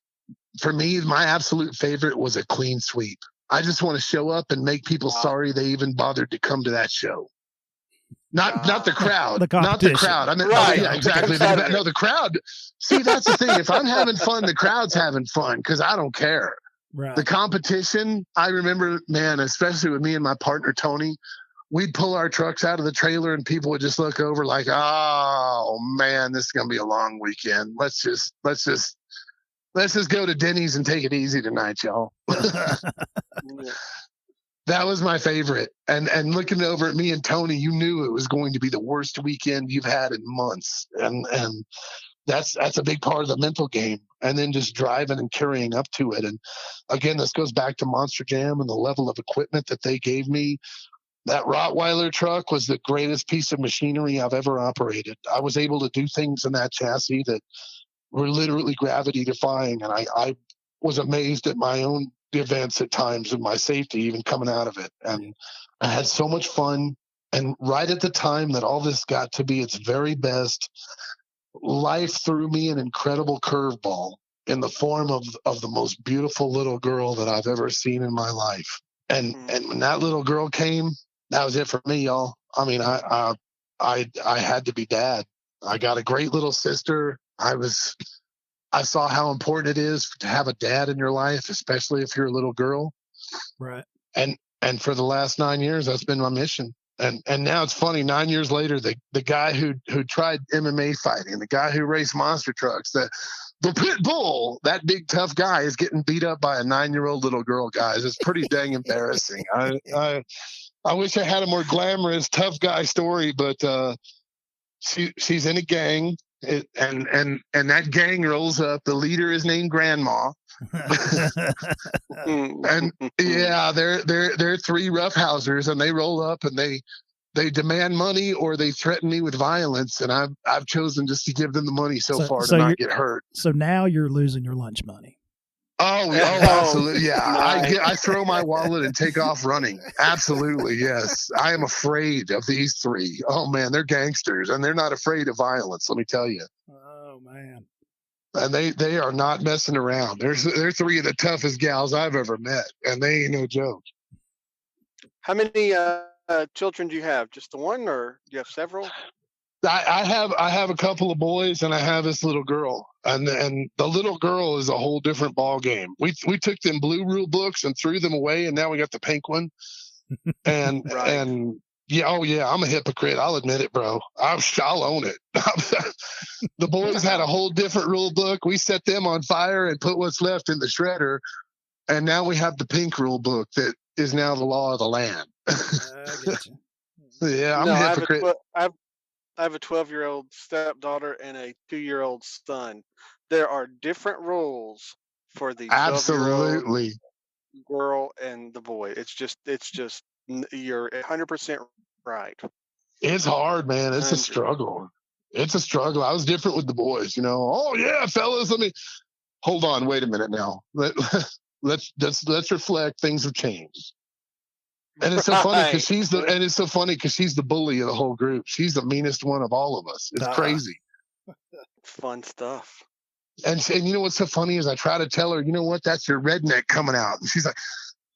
For me, my absolute favorite was a clean sweep. I just want to show up and make people sorry they even bothered to come to that show. Not the crowd. Not the crowd. I mean, right. Yeah, exactly. No, the crowd. See, that's the thing. If I'm having fun, the crowd's having fun because I don't care. Right. The competition, I remember, man, especially with me and my partner, Tony, we'd pull our trucks out of the trailer and people would just look over like, oh, man, this is going to be a long weekend. Let's just go to Denny's and take it easy tonight, y'all. That was my favorite. And looking over at me and Tony, you knew it was going to be the worst weekend you've had in months. And that's a big part of the mental game. And then just driving and carrying up to it. And again, this goes back to Monster Jam and the level of equipment that they gave me. That Rottweiler truck was the greatest piece of machinery I've ever operated. I was able to do things in that chassis that were literally gravity defying. And I was amazed at my own events at times and my safety even coming out of it. And I had so much fun. And right at the time that all this got to be its very best, life threw me an incredible curveball in the form of the most beautiful little girl that I've ever seen in my life. And when that little girl came, that was it for me, y'all. I mean, I had to be dad. I got a great little sister. I saw how important it is to have a dad in your life, especially if you're a little girl. Right. And for the last 9 years, that's been my mission. And now it's funny, 9 years later, the guy who tried MMA fighting, the guy who raced monster trucks, the pit bull, that big tough guy, is getting beat up by a 9-year-old little girl, guys. It's pretty dang embarrassing. I wish I had a more glamorous tough guy story, but she's in a gang, and that gang rolls up. The leader is named Grandma. And yeah, they're 3 roughhousers, and they roll up and they demand money or they threaten me with violence, and I've chosen just to give them the money so far to not get hurt. So now you're losing your lunch money. Oh, absolutely. Yeah. Nice. I throw my wallet and take off running. Absolutely. Yes. I am afraid of these 3. Oh man, they're gangsters and they're not afraid of violence. Let me tell you. Oh man. And they are not messing around. They're 3 of the toughest gals I've ever met, and they ain't no joke. How many children do you have? Just the one, or do you have several? I have a couple of boys, and I have this little girl, and the little girl is a whole different ball game. We took them blue rule books and threw them away, and now we got the pink one. And Right. and yeah, oh yeah, I'm a hypocrite. I'll admit it, bro. I'll own it. The boys had a whole different rule book. We set them on fire and put what's left in the shredder, and now we have the pink rule book that is now the law of the land. I get you. Yeah, I'm a hypocrite. I have a 12-year-old stepdaughter and a 2-year-old son. There are different rules for the 12-year-old Absolutely. girl and the boy. It's just you're 100% right. It's hard, man. It's a 100. struggle. It's a struggle. I was different with the boys, you know. Oh yeah, fellas, let me hold on. Wait a minute now. Let's reflect. Things have changed. And it's so funny because she's the bully of the whole group. She's the meanest one of all of us. It's crazy. Fun stuff. And you know what's so funny is I try to tell her, you know what, that's your redneck coming out. And she's like,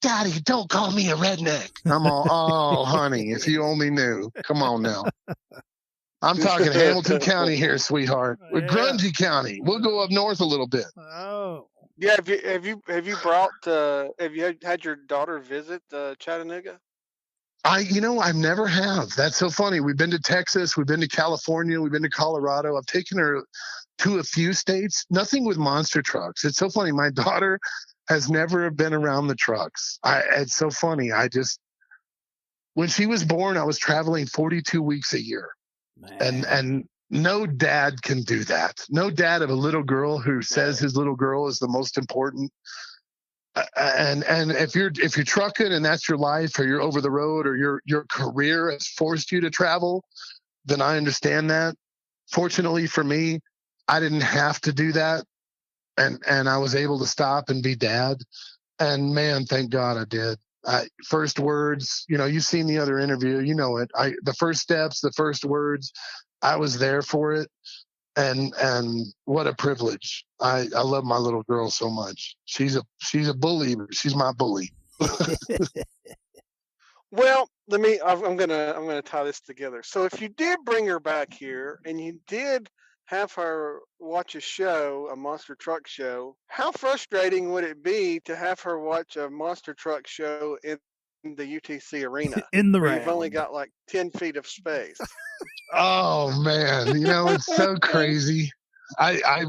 Daddy, don't call me a redneck. I'm all, oh, honey, if you only knew. Come on now. I'm talking Hamilton County here, sweetheart. Yeah. Grungy County. We'll go up north a little bit. Oh. Yeah, have you had your daughter visit Chattanooga? I never have. That's so funny. We've been to Texas, we've been to California, we've been to Colorado. I've taken her to a few states, nothing with monster trucks. It's so funny. My daughter has never been around the trucks. It's so funny. When she was born, I was traveling 42 weeks a year. Man. And no dad can do that. No dad of a little girl who says his little girl is the most important. And if you're trucking and that's your life, or you're over the road, or your career has forced you to travel, then I understand that. Fortunately for me, I didn't have to do that, and I was able to stop and be dad. And man, thank God I did. First words, you've seen the other interview, you know it. The first steps, the first words, I was there for it. And what a privilege. I love my little girl so much. She's a bully, but she's my bully. Well, I'm gonna tie this together. So if you did bring her back here and you did have her watch a monster truck show, how frustrating would it be to have her watch a monster truck show in the UTC arena? In the where round. You've only got like 10 feet of space. Oh man, it's so crazy. I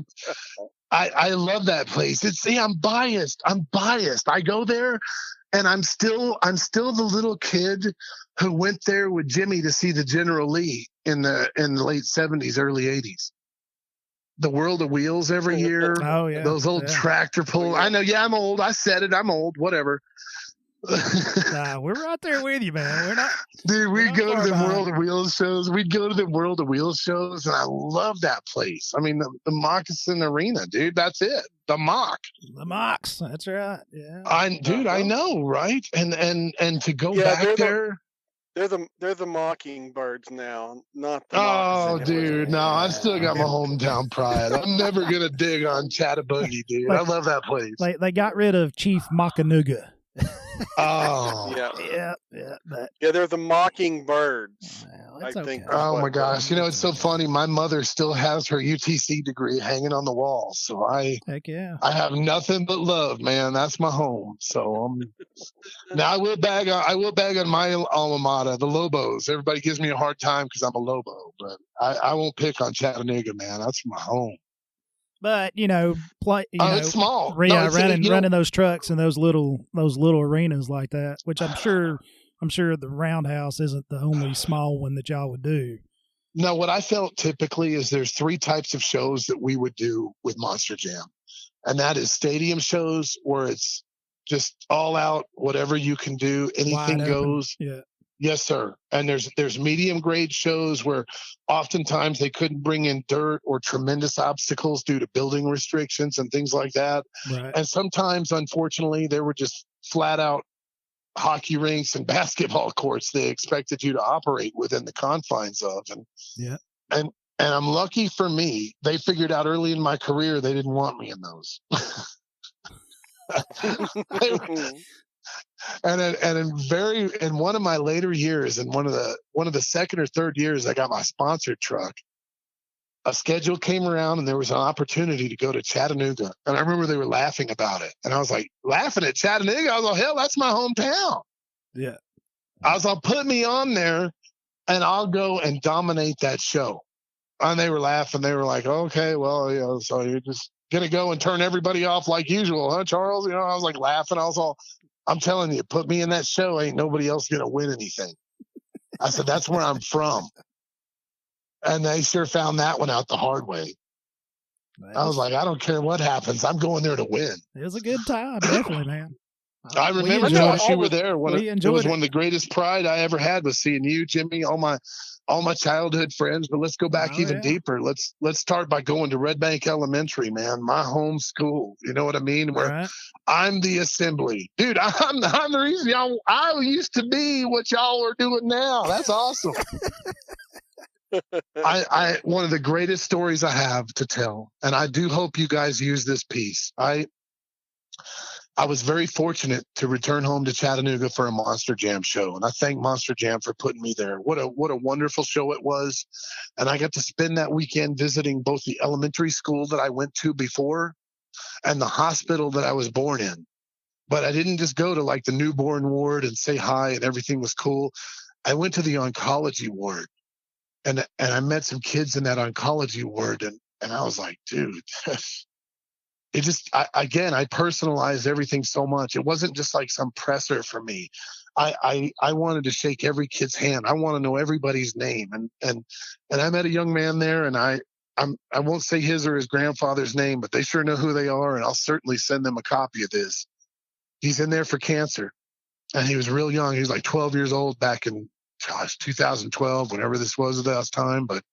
love that place. I'm biased. I go there and I'm still the little kid who went there with Jimmy to see the General Lee in the late 70s, early 80s. The World of Wheels every year. Oh yeah. Those old tractor pull. I know, yeah, I'm old. I said it, I'm old, whatever. Nah, we're right there with you, man. We're not. Dude, we'd go to the behind. World of Wheels shows. And I love that place. I mean, the Moccasin Arena, dude. That's it. The Mock. The Mocks. That's right. Yeah. I know, right? And to go back there. They're the Mockingbirds now, not the Oh, Moccasins. dude, no, I've still got my hometown pride. I'm never gonna dig on Chattanooga, dude. I love that place. They got rid of Chief Mockanooga. Oh, yeah. Yeah, they're the Mockingbirds. Well, I think. okay. Oh my gosh! It's so funny. My mother still has her UTC degree hanging on the wall, so Heck yeah. I have nothing but love, man. That's my home. So now I will bag on my alma mater, the Lobos. Everybody gives me a hard time because I'm a Lobo, but I won't pick on Chattanooga, man. That's my home. But it's small. No, running those trucks in those little arenas like that, which I'm sure the Roundhouse isn't the only small one that y'all would do. No, what I felt typically is there's 3 types of shows that we would do with Monster Jam. And that is stadium shows where it's just all out, whatever you can do, anything goes. Yeah. Yes, sir. And there's medium grade shows where oftentimes they couldn't bring in dirt or tremendous obstacles due to building restrictions and things like that. Right. And sometimes, unfortunately, there were just flat out hockey rinks and basketball courts they expected you to operate within the confines of. And yeah. And I'm lucky for me, they figured out early in my career they didn't want me in those. And in one of my later years, in one of the second or third years I got my sponsored truck, a schedule came around and there was an opportunity to go to Chattanooga. And I remember they were laughing about it. And I was like, laughing at Chattanooga? I was like, hell, that's my hometown. Yeah. I was like, put me on there and I'll go and dominate that show. And they were laughing. They were like, okay, well, so you're just going to go and turn everybody off like usual, huh, Charles? I was like laughing. I was all, I'm telling you, put me in that show. Ain't nobody else going to win anything. I said, that's where I'm from. And they sure found that one out the hard way. I was like, I don't care what happens. I'm going there to win. It was a good time. Definitely, man. I remember Josh, you were there. It was one of the greatest pride I ever had was seeing you, Jimmy, all my childhood friends. But let's go back even deeper. Let's start by going to Red Bank Elementary, man, my home school. You know what I mean? Where I'm the assembly, dude. I'm the reason I used to be what y'all are doing now. That's awesome. One of the greatest stories I have to tell, and I do hope you guys use this piece. I was very fortunate to return home to Chattanooga for a Monster Jam show, and I thank Monster Jam for putting me there. What a wonderful show it was, and I got to spend that weekend visiting both the elementary school that I went to before and the hospital that I was born in. But I didn't just go to like the newborn ward and say hi and everything was cool. I went to the oncology ward, and I met some kids in that oncology ward, and I was like, dude. It just, I personalized everything so much. It wasn't just like some presser for me. I wanted to shake every kid's hand. I want to know everybody's name. And I met a young man there, and I won't say his or his grandfather's name, but they sure know who they are, and I'll certainly send them a copy of this. He's in there for cancer, and he was real young. He was like 12 years old back in 2012, whenever this was at that time. But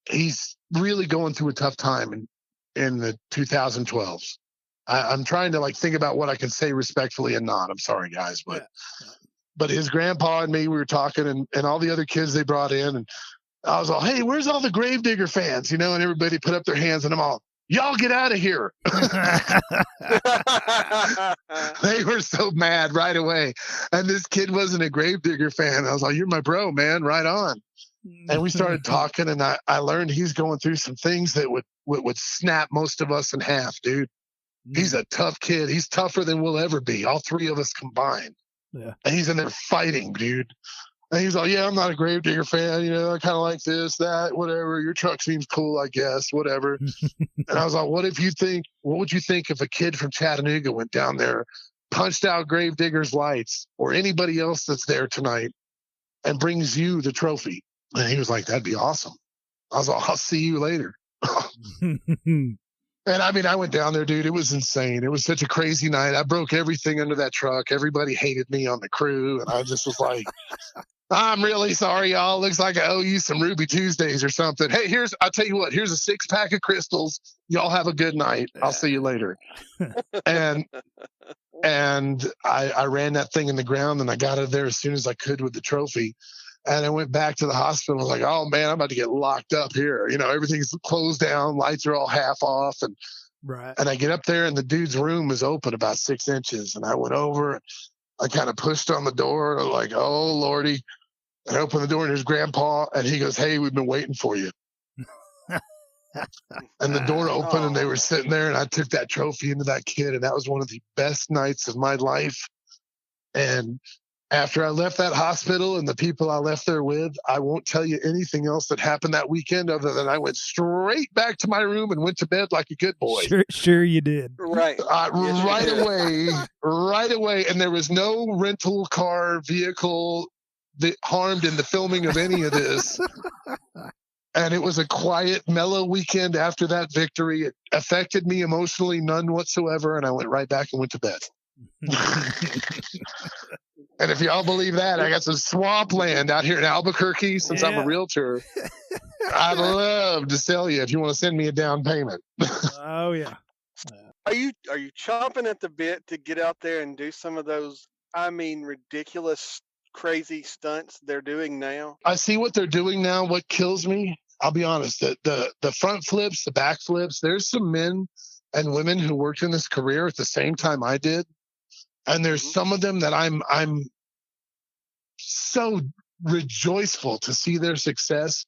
he's really going through a tough time in the 2012s. I'm trying to like think about what I can say respectfully and not. I'm sorry, guys, but his grandpa and me, we were talking, and all the other kids they brought in, and I was all, hey, where's all the Gravedigger fans? And everybody put up their hands, and I'm all, y'all get out of here. They were so mad right away. And this kid wasn't a Gravedigger fan. I was like, you're my bro, man, right on. And we started talking, and I learned he's going through some things that would snap most of us in half, dude. He's a tough kid. He's tougher than we'll ever be, all 3 of us combined. Yeah. And he's in there fighting, dude. And he's like, yeah, I'm not a Gravedigger fan. I kind of like this, that, whatever. Your truck seems cool, I guess, whatever. And I was like, what would you think if a kid from Chattanooga went down there, punched out Gravedigger's lights or anybody else that's there tonight and brings you the trophy? And he was like, that'd be awesome. I was like, I'll see you later. And I went down there, dude. It was insane. It was such a crazy night. I broke everything under that truck. Everybody hated me on the crew. And I just was like, I'm really sorry, y'all. Looks like I owe you some Ruby Tuesdays or something. Hey, I'll tell you what, here's a 6-pack of crystals. Y'all have a good night. I'll see you later. And I ran that thing in the ground, and I got out of there as soon as I could with the trophy. And I went back to the hospital. I was like, oh, man, I'm about to get locked up here. Everything's closed down. Lights are all half off. And I get up there, and the dude's room is open about 6 inches. And I went over. I kind of pushed on the door. I'm like, oh, Lordy. And I opened the door, and there's Grandpa. And he goes, hey, we've been waiting for you. And the door opened, and they were sitting there. And I took that trophy into that kid. And that was one of the best nights of my life. And After I left that hospital and the people I left there with, I won't tell you anything else that happened that weekend other than I went straight back to my room and went to bed like a good boy. Sure you did. Right. Yes, Right away. And there was no rental car vehicle that harmed in the filming of any of this. And it was a quiet, mellow weekend after that victory. It affected me emotionally, none whatsoever. And I went right back and went to bed. And if y'all believe that, I got some swampland out here in Albuquerque since I'm a realtor. I'd love to sell you if you want to send me a down payment. Oh, yeah. Are you chomping at the bit to get out there and do some of those, ridiculous, crazy stunts they're doing now? I see what they're doing now. What kills me, I'll be honest, the front flips, the back flips, there's some men and women who worked in this career at the same time I did. And there's some of them that I'm so rejoiceful to see their success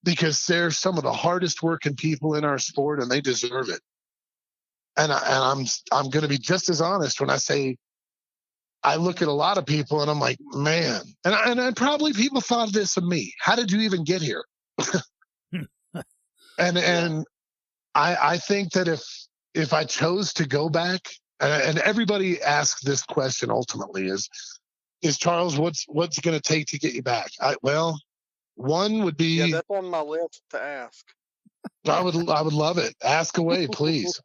because they're some of the hardest working people in our sport and they deserve it. And I'm going to be just as honest when I say I look at a lot of people and I'm like, man, and probably people thought this of me. How did you even get here? And I think that if I chose to go back, and everybody asks this question ultimately is Charles, what's going to take to get you back? One would be. Yeah, that's on my list to ask. I would love it. Ask away, please.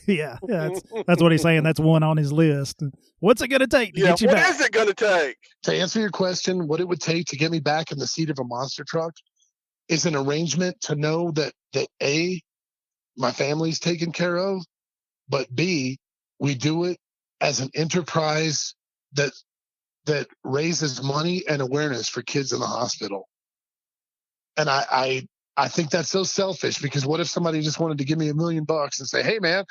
Yeah, that's what he's saying. That's one on his list. What's it going to take to get you back? What is it going to take? To answer your question, what it would take to get me back in the seat of a monster truck is an arrangement to know that A, my family's taken care of, but B, we do it as an enterprise that raises money and awareness for kids in the hospital. And I think that's so selfish because what if somebody just wanted to give me $1 million and say, hey man,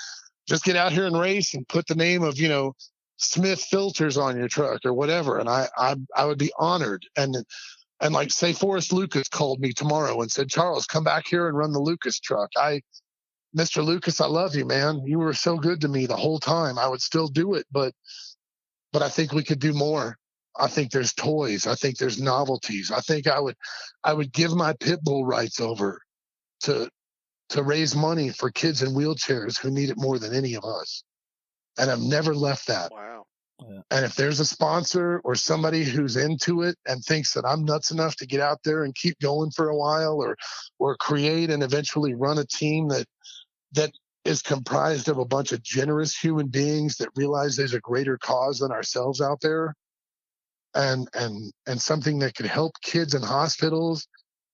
just get out here and race and put the name of, Smith Filters on your truck or whatever. And I would be honored. And like say Forrest Lucas called me tomorrow and said, Charles, come back here and run the Lucas truck. Mr. Lucas, I love you, man. You were so good to me the whole time. I would still do it, but I think we could do more. I think there's toys. I think there's novelties. I think I would give my pit bull rights over to raise money for kids in wheelchairs who need it more than any of us. And I've never left that. Wow. Yeah. And if there's a sponsor or somebody who's into it and thinks that I'm nuts enough to get out there and keep going for a while or create and eventually run a team that is comprised of a bunch of generous human beings that realize there's a greater cause than ourselves out there and something that could help kids in hospitals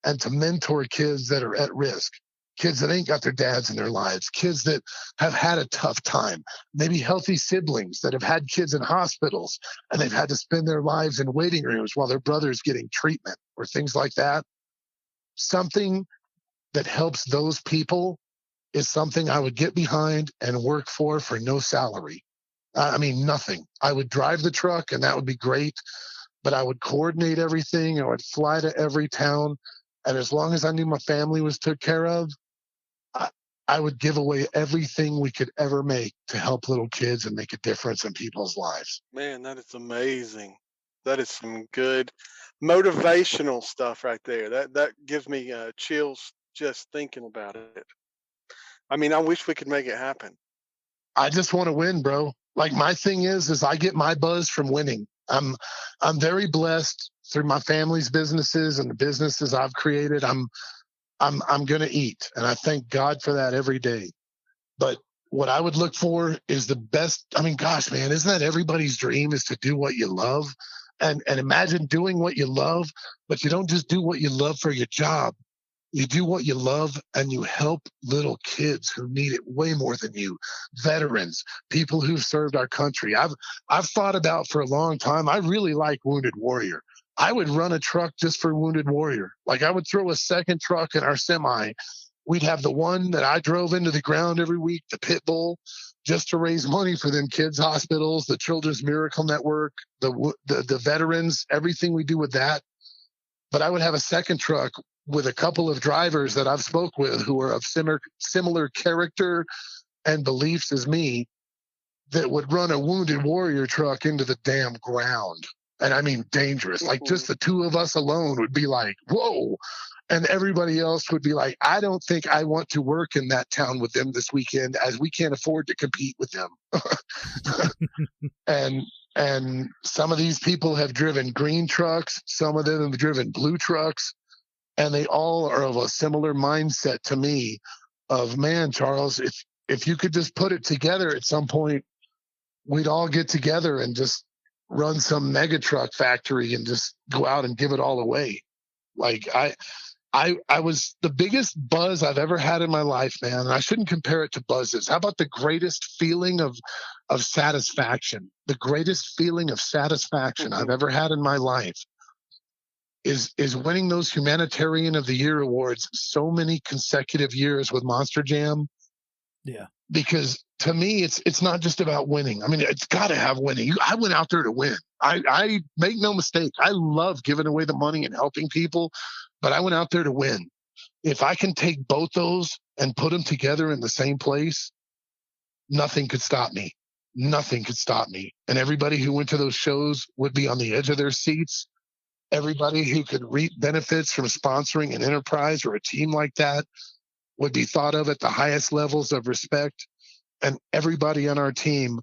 and to mentor kids that are at risk, kids that ain't got their dads in their lives, kids that have had a tough time, maybe healthy siblings that have had kids in hospitals and they've had to spend their lives in waiting rooms while their brother's getting treatment or things like that. Something that helps those people is something I would get behind and work for no salary. Nothing. I would drive the truck and that would be great, but I would coordinate everything. I would fly to every town. And as long as I knew my family was took care of, I would give away everything we could ever make to help little kids and make a difference in people's lives. Man, that is amazing. That is some good motivational stuff right there. That gives me chills just thinking about it. I wish we could make it happen. I just want to win, bro. Like my thing is I get my buzz from winning. I'm very blessed through my family's businesses and the businesses I've created. I'm going to eat, and I thank God for that every day. But what I would look for is the best. Gosh, man, isn't that everybody's dream is to do what you love? And imagine doing what you love, but you don't just do what you love for your job. You do what you love and you help little kids who need it way more than you, veterans, people who've served our country. I've thought about for a long time. I really like Wounded Warrior. I would run a truck just for Wounded Warrior. Like I would throw a second truck in our semi. We'd have the one that I drove into the ground every week, the pit bull, just to raise money for them kids' hospitals, the Children's Miracle Network, the veterans, everything we do with that. But I would have a second truck with a couple of drivers that I've spoke with who are of similar character and beliefs as me that would run a Wounded Warrior truck into the damn ground And I mean dangerous. Like just the two of us alone would be like, whoa. And everybody else would be like, I don't think I want to work in that town with them this weekend, as we can't afford to compete with them. And some of these people have driven green trucks. Some of them have driven blue trucks. And they all are of a similar mindset to me of, man, Charles, if you could just put it together at some point, we'd all get together and just run some mega truck factory and just go out and give it all away. Like I was the biggest buzz I've ever had in my life, man. And I shouldn't compare it to buzzes. How about the greatest feeling of satisfaction? The greatest feeling of satisfaction I've ever had in my life is winning those Humanitarian of the Year awards so many consecutive years with Monster Jam. Yeah. Because to me, it's not just about winning. I mean, it's got to have winning. I went out there to win. I make no mistake. I love giving away the money and helping people, but I went out there to win. If I can take both those and put them together in the same place, nothing could stop me. Nothing could stop me. And everybody who went to those shows would be on the edge of their seats. Everybody who could reap benefits from sponsoring an enterprise or a team like that would be thought of at the highest levels of respect. And everybody on our team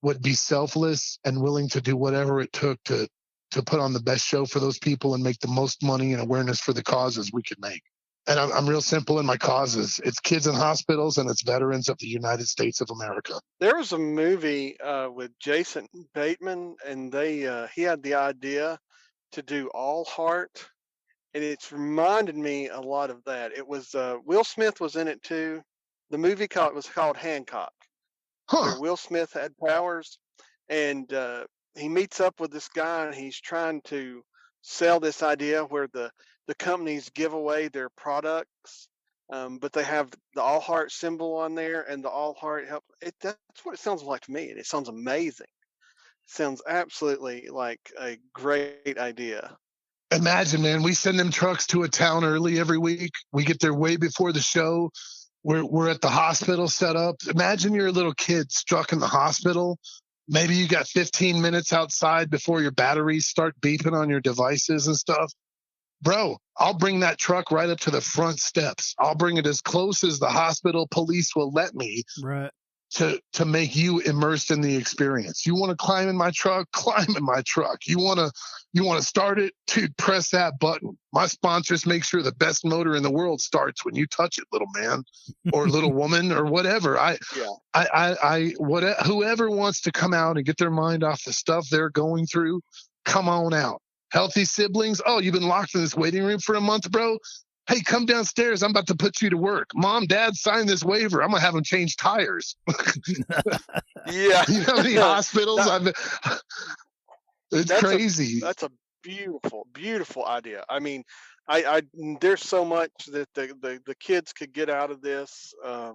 would be selfless and willing to do whatever it took to put on the best show for those people and make the most money and awareness for the causes we could make. And I'm real simple in my causes. It's kids in hospitals and it's veterans of the United States of America. There was a movie with Jason Bateman, and he had the idea to do All Heart, and it's reminded me a lot of that. It was Will Smith was in it too. The movie was called Hancock. Where Will Smith had powers, and he meets up with this guy, and he's trying to sell this idea where the companies give away their products, but they have the All Heart symbol on there, and the All Heart help. That's what it sounds like to me, and it sounds amazing. It sounds absolutely like a great idea. Imagine, man, we send them trucks to a town early every week. We get there way before the show. We're at the hospital set up. Imagine you're a little kid struck in the hospital. Maybe you got 15 minutes outside before your batteries start beeping on your devices and stuff. Bro, I'll bring that truck right up to the front steps. I'll bring it as close as the hospital police will let me. Right. To make you immersed in the experience. You want to climb in my truck? Climb in my truck. You want to start it? Dude, press that button. My sponsors make sure the best motor in the world starts when you touch it, little man or little woman or whatever. Whoever wants to come out and get their mind off the stuff they're going through, come on out. Healthy siblings. Oh, you've been locked in this waiting room for a month, bro? Hey, come downstairs. I'm about to put you to work. Mom, Dad, sign this waiver. I'm going to have them change tires. Yeah. You know how many hospitals it's crazy. That's a beautiful, beautiful idea. I mean, there's so much that the kids could get out of this. The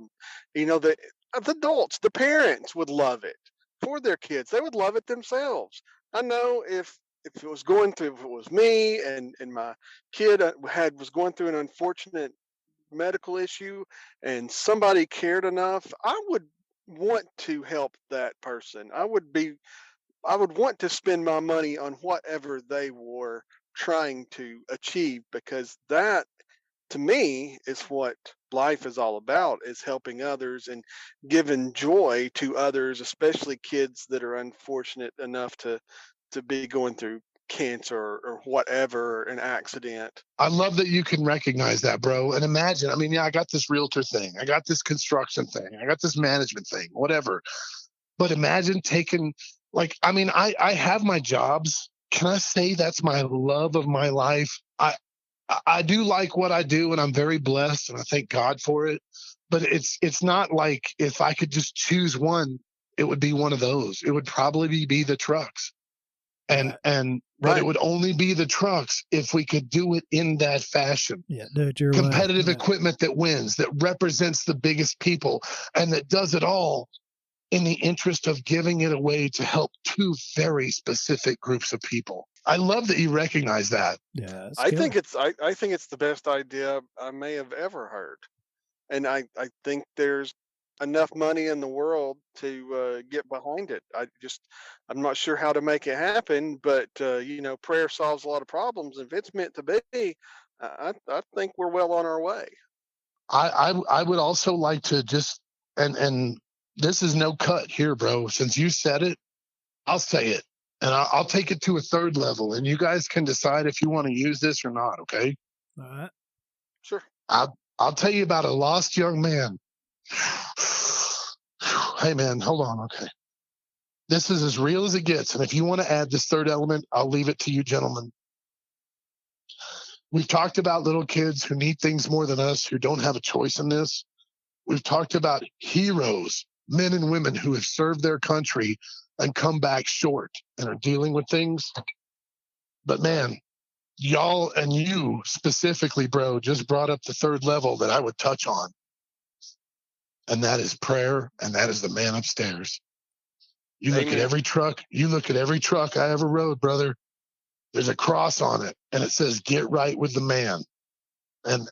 adults, the parents would love it for their kids. They would love it themselves. I know if it was me and my kid was going through an unfortunate medical issue and somebody cared enough, I would want to help that person. I would want to spend my money on whatever they were trying to achieve, because that to me is what life is all about, is helping others and giving joy to others, especially kids that are unfortunate enough to be going through cancer or whatever, an accident. I love that you can recognize that, bro. And imagine, I got this realtor thing. I got this construction thing. I got this management thing, whatever. But imagine taking, I have my jobs. Can I say that's my love of my life? I do like what I do, and I'm very blessed, and I thank God for it. But it's not like if I could just choose one, it would be one of those. It would probably be the trucks. But it would only be the trucks if we could do it in that fashion. Yeah, do it your competitive way. Equipment that wins, that represents the biggest people, and that does it all in the interest of giving it away to help two very specific groups of people. I love that you recognize that. Yeah, I think it's the best idea I may have ever heard, and I think there's enough money in the world to get behind it. I'm not sure how to make it happen, but prayer solves a lot of problems. If it's meant to be, I think we're well on our way. I would also like to just and this is no cut here, bro. Since you said it, I'll say it, and I'll take it to a third level, and you guys can decide if you want to use this or not. Okay? All right. Sure. I'll tell you about a lost young man. Hey, man, hold on. Okay. This is as real as it gets. And if you want to add this third element, I'll leave it to you, gentlemen. We've talked about little kids who need things more than us, who don't have a choice in this. We've talked about heroes, men and women who have served their country and come back short and are dealing with things. But man, y'all and you specifically, bro, just brought up the third level that I would touch on. And that is prayer, and that is the man upstairs. You look at every truck. You look at every truck I ever rode, brother. There's a cross on it, and it says, "Get right with the man." And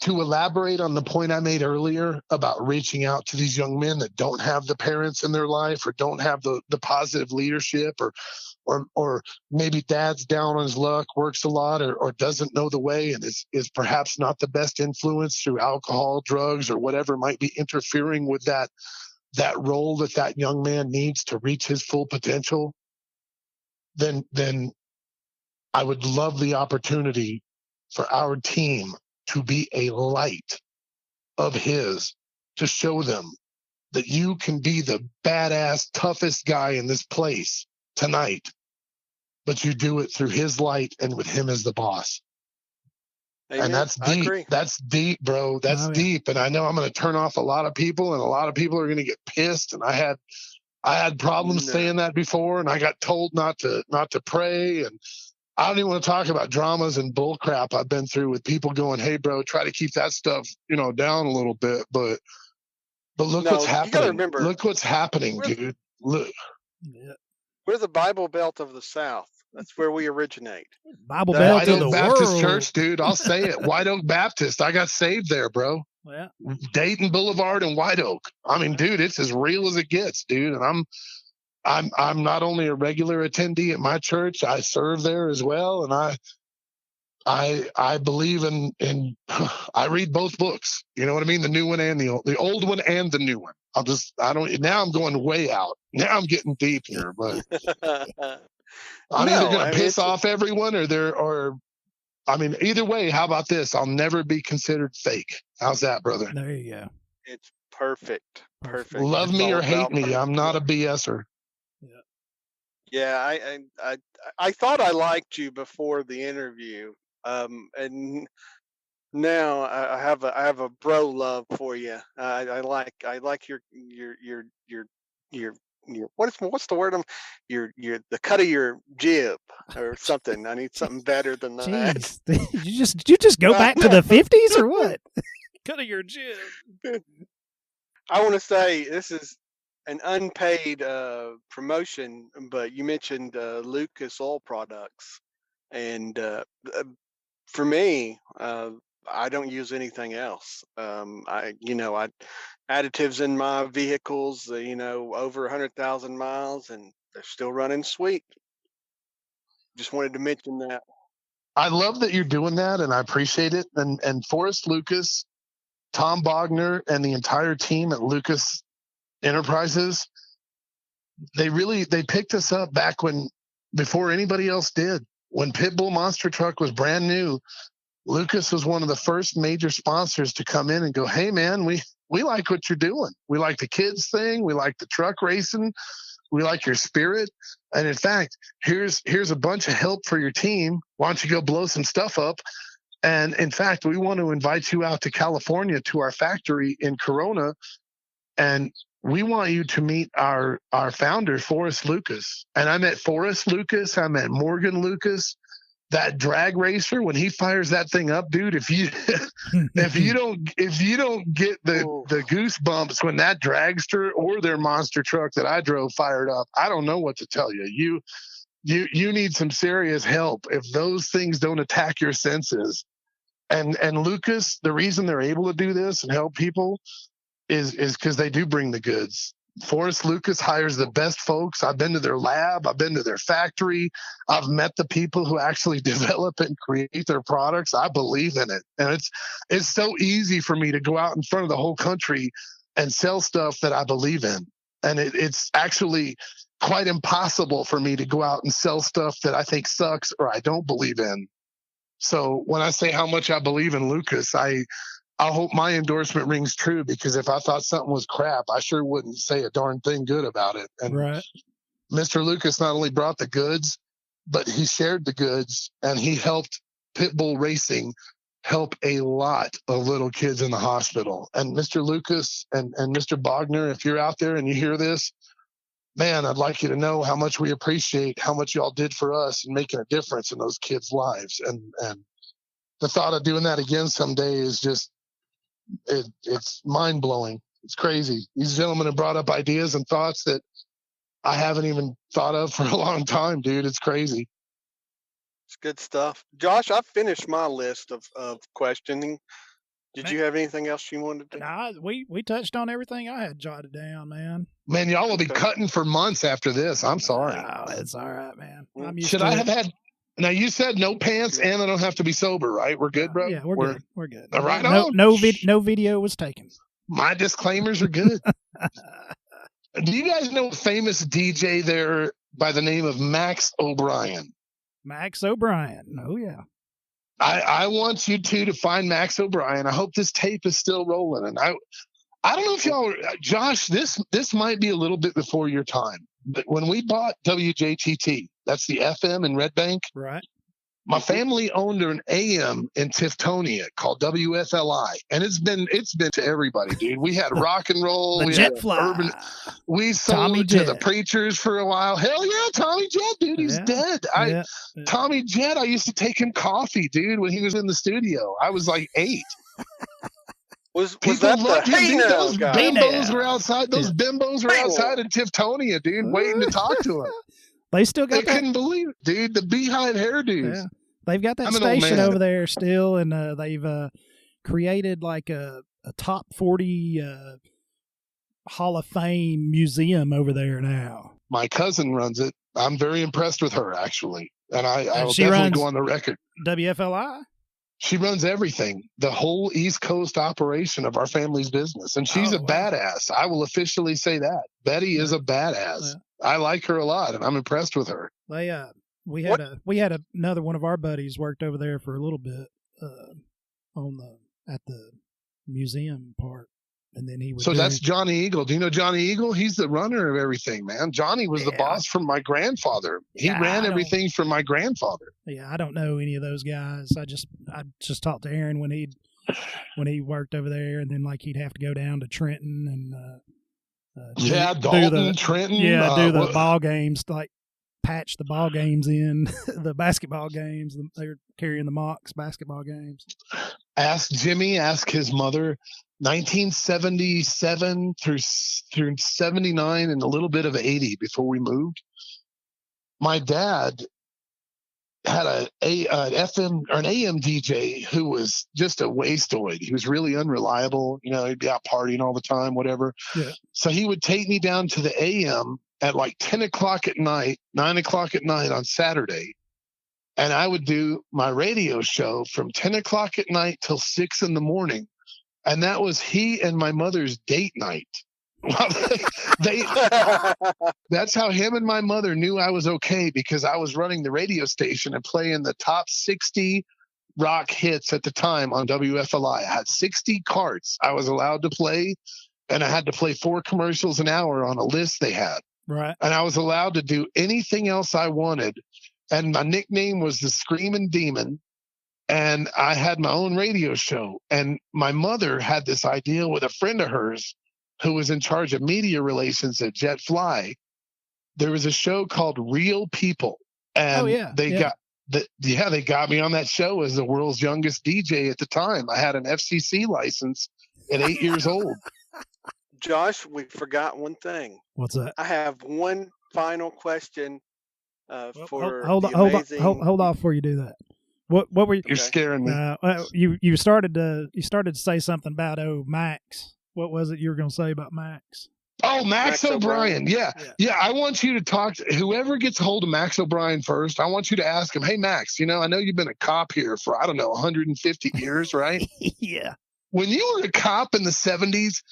to elaborate on the point I made earlier about reaching out to these young men that don't have the parents in their life or don't have the positive leadership or maybe dad's down on his luck, works a lot or doesn't know the way and is perhaps not the best influence through alcohol, drugs, or whatever might be interfering with that role that young man needs to reach his full potential, then I would love the opportunity for our team to be a light of his, to show them that you can be the badass, toughest guy in this place tonight, but you do it through his light and with him as the boss. Amen. And that's deep. That's deep, bro. That's deep. And I know I'm going to turn off a lot of people, and a lot of people are going to get pissed. And I had problems saying that before, and I got told not to pray. And I don't even want to talk about dramas and bull crap I've been through with people going, "Hey, bro, try to keep that stuff, down a little bit." But look what's happening. You gotta remember, look what's happening, dude. Look. Yeah. We're the Bible Belt of the South. That's where we originate. Bible Belt of the Baptist world. Church, dude. I'll say it. White Oak Baptist. I got saved there, bro. Yeah. Dayton Boulevard and White Oak. I mean, dude, it's as real as it gets, dude. And I'm not only a regular attendee at my church, I serve there as well, and I believe in I read both books. You know what I mean? The new one and the old one and the new one. Now I'm going way out. Now I'm getting deep here, but I'm either going to piss off everyone either way, how about this? I'll never be considered fake. How's that, brother? There you go. It's perfect. Perfect. Love me or hate me. I'm not a BSer. Yeah, I thought I liked you before the interview, and now I have a bro love for you. I like your what's the word? Your the cut of your jib or something. I need something better than that. Jeez. Did you just go back to the 50s or what? Cut of your jib. I want to say this is an unpaid promotion, but you mentioned Lucas Oil Products, and for me, I don't use anything else. I additives in my vehicles, over 100,000 miles, and they're still running sweet. Just wanted to mention that. I love that you're doing that, and I appreciate it. And Forrest Lucas, Tom Bogner, and the entire team at Lucas Enterprises, they picked us up back before anybody else did. When Pitbull Monster Truck was brand new, Lucas was one of the first major sponsors to come in and go, "Hey man, we like what you're doing. We like the kids thing. We like the truck racing. We like your spirit. And in fact, here's a bunch of help for your team. Why don't you go blow some stuff up? And in fact, we want to invite you out to California to our factory in Corona, and we want you to meet our founder, Forrest Lucas." And I met Forrest Lucas. I met Morgan Lucas, that drag racer. When he fires that thing up, dude, if you don't get the goosebumps when that dragster or their monster truck that I drove fired up, I don't know what to tell you. You need some serious help. If those things don't attack your senses, And Lucas, the reason they're able to do this and help people is because they do bring the goods. Forrest Lucas hires the best folks. I've been to their lab. I've been to their factory. I've met the people who actually develop and create their products. I believe in it. And it's so easy for me to go out in front of the whole country and sell stuff that I believe in. And it's actually quite impossible for me to go out and sell stuff that I think sucks or I don't believe in. So when I say how much I believe in Lucas, I hope my endorsement rings true, because if I thought something was crap, I sure wouldn't say a darn thing good about it. And right. Mr. Lucas not only brought the goods, but he shared the goods, and he helped Pitbull Racing help a lot of little kids in the hospital. And Mr. Lucas and Mr. Bogner, if you're out there and you hear this, man, I'd like you to know how much we appreciate how much y'all did for us and making a difference in those kids' lives. And the thought of doing that again someday is just, it's mind blowing. It's crazy. These gentlemen have brought up ideas and thoughts that I haven't even thought of for a long time, dude. It's crazy. It's good stuff. Josh, I finished my list of questioning. Did you have anything else you wanted to? Nah, we touched on everything I had jotted down, man. Man, y'all will be cutting for months after this. I'm sorry. Oh, it's all right, man. I'm used Should to I it. have had? Now you said no pants, and I don't have to be sober, right? We're good, bro. Yeah, we're good. We're good. Right on. No video was taken. My disclaimers are good. Do you guys know a famous DJ there by the name of Max O'Brien? Max O'Brien. Oh yeah. I want you two to find Max O'Brien. I hope this tape is still rolling. And I don't know if y'all, Josh, this might be a little bit before your time. But when we bought WJTT, that's the FM in Red Bank. Right. My family owned an AM in Tiftonia called WFLI, and it's been to everybody, dude. We had rock and roll, we had urban. We sold to the preachers for a while. Hell yeah, Tommy Jett, dude, he's dead. Tommy Jett, I used to take him coffee, dude, when he was in the studio. I was like 8. Was that the hey now, those bimbos were outside? Those bimbos were outside in Tiftonia, dude, waiting to talk to him. They still got. They couldn't believe it, dude. The beehive hairdos. Yeah. They've got that station over there still, and they've created like a top 40 Hall of Fame museum over there now. My cousin runs it. I'm very impressed with her, actually, and I will definitely go on the record. WFLI. She runs everything, the whole East Coast operation of our family's business, and she's a badass. I will officially say that. Betty is a badass. Yeah. I like her a lot, and I'm impressed with her. We had another one of our buddies worked over there for a little bit at the museum part, and then he was. So that's Johnny Eagle. Do you know Johnny Eagle? He's the runner of everything, man. Johnny was the boss from my grandfather. He ran everything from my grandfather. Yeah, I don't know any of those guys. I just talked to Aaron when he worked over there, and then like he'd have to go down to Trenton and Dalton, Trenton. Yeah, do the ball games, like patch the ball games in the basketball games. They were carrying the Mocs basketball games. Ask Jimmy. Ask his mother. 1977 through 79 and a little bit of 80 before we moved. My dad had an FM or an AM DJ who was just a wasteoid. He was really unreliable. You know, he'd be out partying all the time, whatever. Yeah. So he would take me down to the AM at like 10 o'clock at night, 9 o'clock at night on Saturday. And I would do my radio show from 10 o'clock at night till 6 in the morning. And that was he and my mother's date night. That's how him and my mother knew I was okay, because I was running the radio station and playing the top 60 rock hits at the time on WFLI. I had 60 carts I was allowed to play, and I had to play 4 commercials an hour on a list they had. Right. And I was allowed to do anything else I wanted. And my nickname was the Screaming Demon. And I had my own radio show. And my mother had this idea with a friend of hers who was in charge of media relations at JetFly. There was a show called Real People. And they got me on that show as the world's youngest DJ at the time. I had an FCC license at 8 years old. Josh, we forgot one thing. What's that? I have one final question for hold on before you do that. What were you? You're scaring me. You started to say something about Max. What was it you were going to say about Max? Oh, Max O'Brien. Yeah. I want you to talk to whoever gets hold of Max O'Brien first. I want you to ask him, hey, Max, I know you've been a cop here for, 150 years, right? Yeah. When you were a cop in the 70s,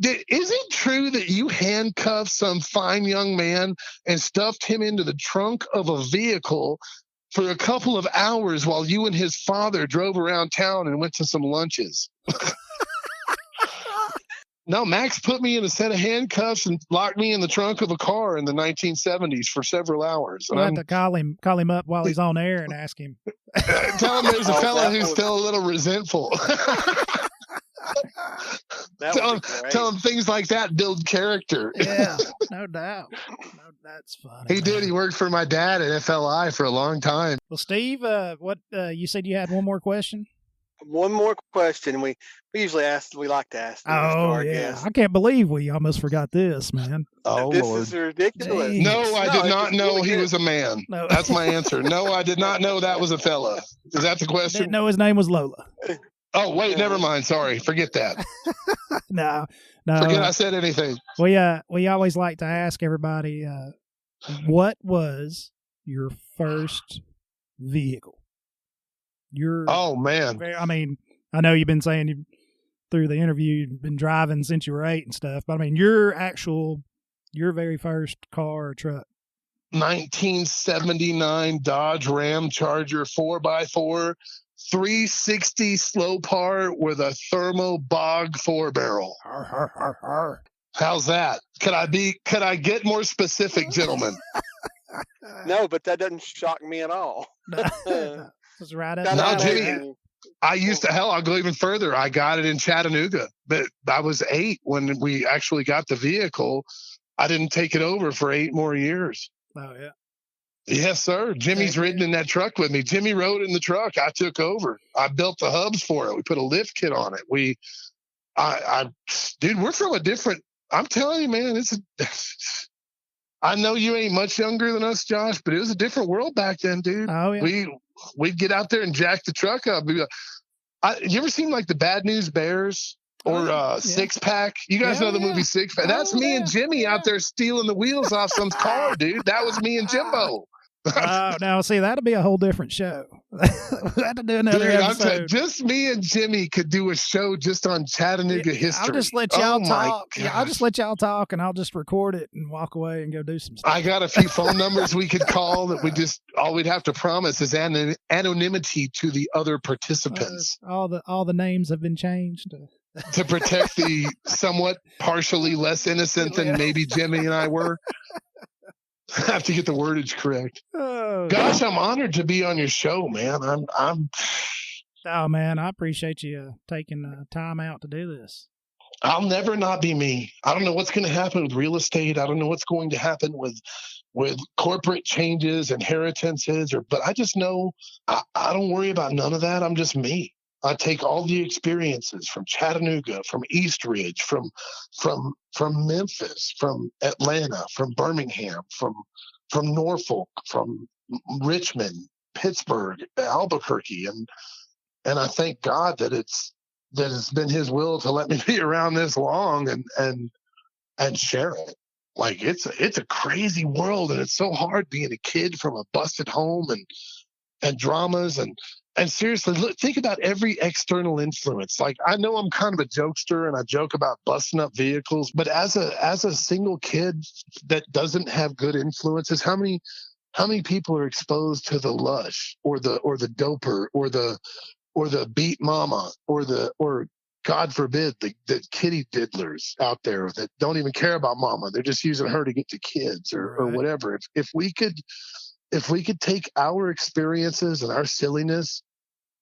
is it true that you handcuffed some fine young man and stuffed him into the trunk of a vehicle for a couple of hours while you and his father drove around town and went to some lunches? No, Max put me in a set of handcuffs and locked me in the trunk of a car in the 1970s for several hours. We'll have to call him up while he's on air and ask him. Tell him there's a fella who's still a little resentful. Tell him things like that build character. Yeah, no doubt. No, that's funny. He did. He worked for my dad at FLI for a long time. Well, Steve, what you said you had one more question? One more question. We like to ask. Oh, yeah. Guests. I can't believe we almost forgot this, man. Oh, this Lord. Is ridiculous. Jeez. No, I did not know really he was a man. No. That's my answer. No, I did not know that was a fella. Is that the question? Didn't know his name was Lola. Oh, wait, never mind. Sorry. Forget that. No. Forget I said anything. We always like to ask everybody, what was your first vehicle? Oh, man. I mean, I know you've been saying through the interview you've been driving since you were 8 and stuff, but I mean, your very first car or truck. 1979 Dodge Ram Charger 4x4, 360 slow par with a thermo bog 4-barrel. How's that? Could I get more specific, gentlemen? No, but that doesn't shock me at all. That's right up. No, Jimmy, I'll go even further. I got it in Chattanooga, but I was 8 when we actually got the vehicle. I didn't take it over for 8 more years. Oh, yeah. Yes, sir. Jimmy's ridden in that truck with me. Jimmy rode in the truck. I took over. I built the hubs for it. We put a lift kit on it. Dude, we're from a different, I'm telling you, man, I know you ain't much younger than us, Josh, but it was a different world back then, dude. Oh, yeah. We'd get out there and jack the truck up. You ever seen like the Bad News Bears or Six Pack? You guys know the movie Six Pack. That's me and Jimmy out there stealing the wheels off some car, dude. That was me and Jimbo. Now, see, that'd be a whole different show. We'll have to do another episode. Just me and Jimmy could do a show just on Chattanooga history. I'll just let y'all talk. Yeah, I'll just let y'all talk, and I'll just record it and walk away and go do some stuff. I got a few phone numbers we could call that all we'd have to promise is anonymity to the other participants. All the names have been changed. To protect the somewhat partially less innocent than maybe Jimmy and I were. I have to get the wordage correct. Oh, gosh, I'm honored to be on your show, man. Oh, man, I appreciate you taking time out to do this. I'll never not be me. I don't know what's going to happen with real estate. I don't know what's going to happen with corporate changes, inheritances, but I just know I don't worry about none of that. I'm just me. I take all the experiences from Chattanooga, from East Ridge, from Memphis, from Atlanta, from Birmingham, from Norfolk, from Richmond, Pittsburgh, Albuquerque, and I thank God that it's been His will to let me be around this long and share it. Like it's a crazy world, and it's so hard being a kid from a busted home and dramas and seriously, think about every external influence. Like, I know I'm kind of a jokester and I joke about busting up vehicles, but as a single kid that doesn't have good influences, how many people are exposed to the lush or the doper or the beat mama or God forbid the kitty diddlers out there that don't even care about mama. They're just using her to get to kids or whatever. If we could take our experiences and our silliness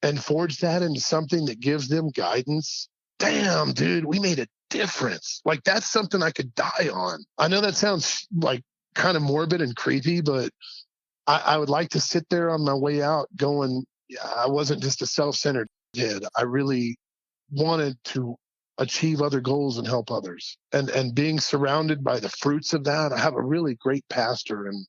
and forge that into something that gives them guidance, damn, dude, we made a difference. Like, that's something I could die on. I know that sounds like kind of morbid and creepy, but I would like to sit there on my way out going, I wasn't just a self-centered kid. I really wanted to achieve other goals and help others. And being surrounded by the fruits of that, I have a really great pastor, and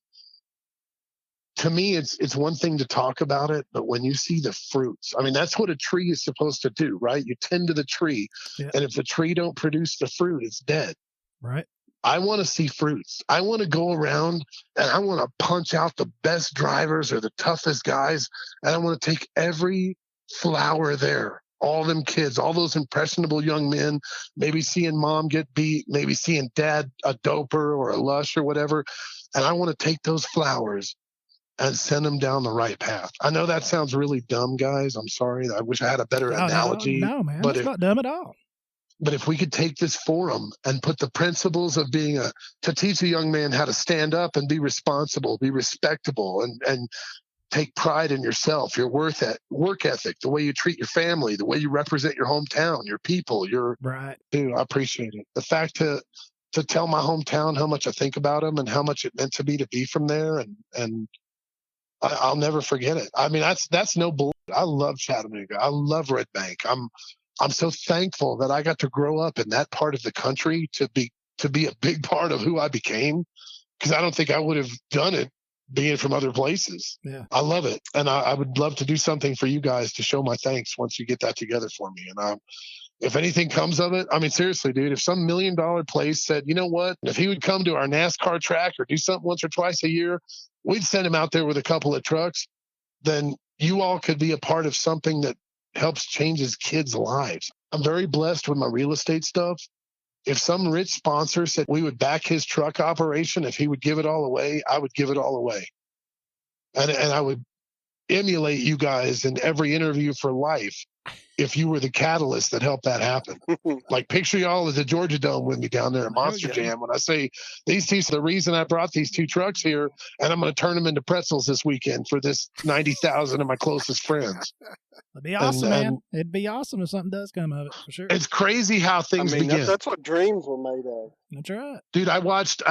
to me, it's one thing to talk about it, but when you see the fruits, I mean, that's what a tree is supposed to do, right? You tend to the tree, and if the tree don't produce the fruit, it's dead. Right. I want to see fruits. I want to go around and I want to punch out the best drivers or the toughest guys, and I want to take every flower there. All them kids, all those impressionable young men, maybe seeing mom get beat, maybe seeing dad a doper or a lush or whatever. And I want to take those flowers and send them down the right path. I know that sounds really dumb, guys. I'm sorry. I wish I had a better analogy. No, man. It's not dumb at all. But if we could take this forum and put the principles of to teach a young man how to stand up and be responsible, be respectable, and take pride in yourself, your work ethic, the way you treat your family, the way you represent your hometown, your people, right. Dude, I appreciate it. The fact to tell my hometown how much I think about them and how much it meant to be from there, and I'll never forget it. I mean, that's no bull. I love Chattanooga. I love Red Bank. I'm so thankful that I got to grow up in that part of the country to be a big part of who I became, because I don't think I would have done it being from other places. Yeah. I love it. And I would love to do something for you guys to show my thanks once you get that together for me. And if anything comes of it, I mean, seriously, dude, if some $1 million place said, you know what, if he would come to our NASCAR track or do something once or twice a year, we'd send him out there with a couple of trucks, then you all could be a part of something that helps change his kids' lives. I'm very blessed with my real estate stuff. If some rich sponsor said we would back his truck operation, if he would give it all away, I would give it all away. And I would emulate you guys in every interview for life if you were the catalyst that helped that happen. Like, picture y'all at the Georgia Dome with me down there at Monster Jam when I say these two, the reason I brought these two trucks here, and I'm going to turn them into pretzels this weekend for this 90,000 of my closest friends. It'd be awesome, man. It'd be awesome if something does come of it, for sure. It's crazy how things begin. That's what dreams were made of. That's right. Dude, I watched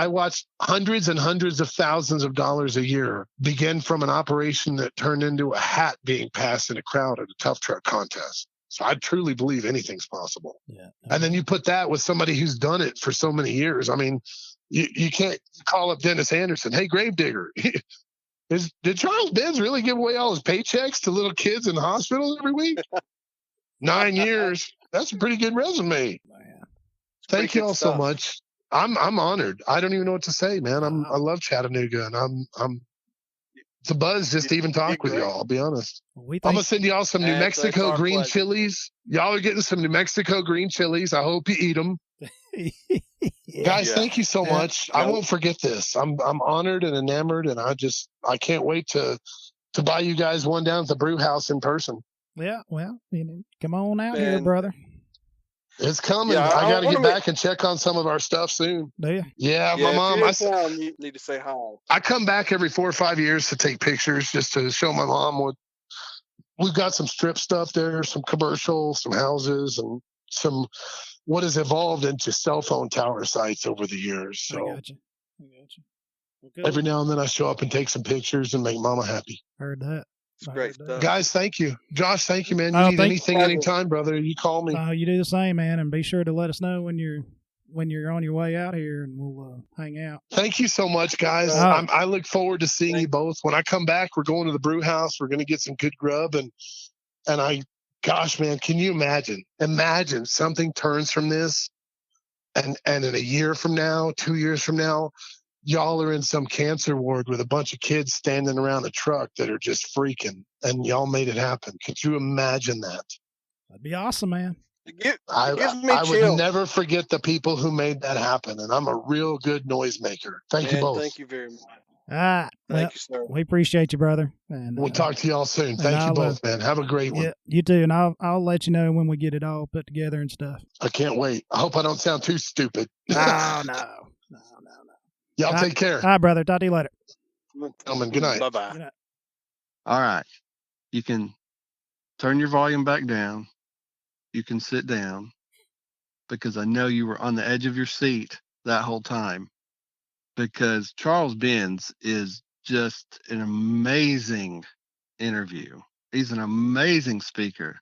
hundreds and hundreds of thousands of dollars a year begin from an operation that turned into a hat being passed in a crowd at a tough truck contest. So I truly believe anything's possible. Yeah. And then you put that with somebody who's done it for so many years. I mean, you can't call up Dennis Anderson. Hey, Gravedigger, did Charles Benz really give away all his paychecks to little kids in the hospital every week? 9 years. That's a pretty good resume. Man. Thank you all so much. I'm honored. I don't even know what to say, man. I love Chattanooga, and it's a buzz just to even talk with y'all. I'll be honest. I'm gonna send y'all some New Mexico green chilies. Y'all are getting some New Mexico green chilies. I hope you eat them. Guys, thank you so much. I won't forget this. I'm honored and enamored, and I can't wait to buy you guys one down at the brew house in person. Yeah, well, come on out here, brother. It's coming. I got to get back and check on some of our stuff soon. Do you? Yeah, my mom. You need to say hi. I come back every 4 or 5 years to take pictures, just to show my mom what we've got. Some strip stuff there, some commercials, some houses, and some what has evolved into cell phone tower sites over the years. So I got you. Well, every now and then I show up and take some pictures and make mama happy. Heard that. It's great stuff. Guys, thank you. Josh, thank you, man. You need anything anytime, brother, you call me. You do the same, man, and be sure to let us know when you're on your way out here, and we'll hang out. Thank you so much, guys. I look forward to seeing you both. When I come back, we're going to the brew house. We're going to get some good grub, and gosh, man, can you imagine? Imagine something turns from this, and in a year from now, 2 years from now, y'all are in some cancer ward with a bunch of kids standing around a truck that are just freaking, and y'all made it happen. Could you imagine that? That'd be awesome, man. I would never forget the people who made that happen, and I'm a real good noisemaker. Thank you both. Thank you very much. All right. Thank you, sir. We appreciate you, brother. And we'll talk to y'all soon. Thank you both, man. Have a great one. Yeah, you too. And I'll let you know when we get it all put together and stuff. I can't wait. I hope I don't sound too stupid. No. Y'all take care. All right, brother. Talk to you later. Gentlemen, good night. Bye-bye. Good night. All right. You can turn your volume back down. You can sit down, because I know you were on the edge of your seat that whole time, because Charles Benz is just an amazing interview. He's an amazing speaker.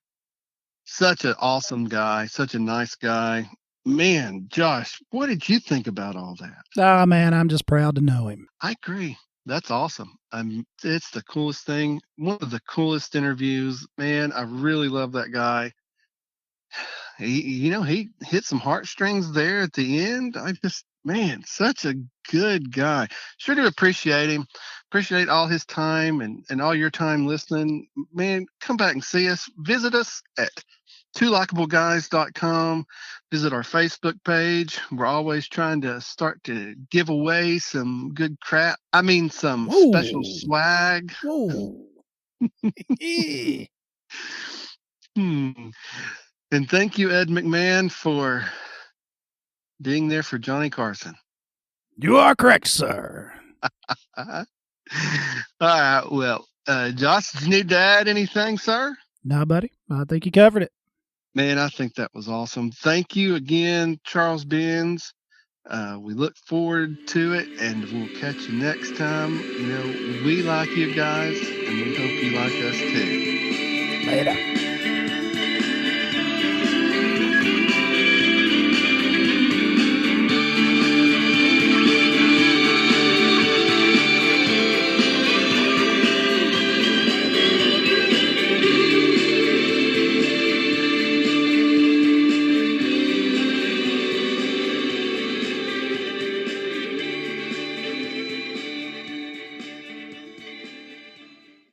Such an awesome guy, such a nice guy. Man, Josh, what did you think about all that? Oh, man, I'm just proud to know him. I agree. That's awesome. It's the coolest thing. One of the coolest interviews, man. I really love that guy. He hit some heartstrings there at the end. Man, such a good guy. Sure do appreciate him. Appreciate all his time and all your time listening. Man, come back and see us. Visit us at TwoLikeableGuys.com. Visit our Facebook page. We're always trying to start to give away some good crap. I mean, some special swag. Whoa. And thank you, Ed McMahon, for being there for Johnny Carson. You are correct, sir. All right. Well, Josh, did you need to add anything, sir? No, buddy. I think you covered it. Man, I think that was awesome. Thank you again, Charles Benz. We look forward to it, and we'll catch you next time. We like you guys, and we hope you like us too. Later.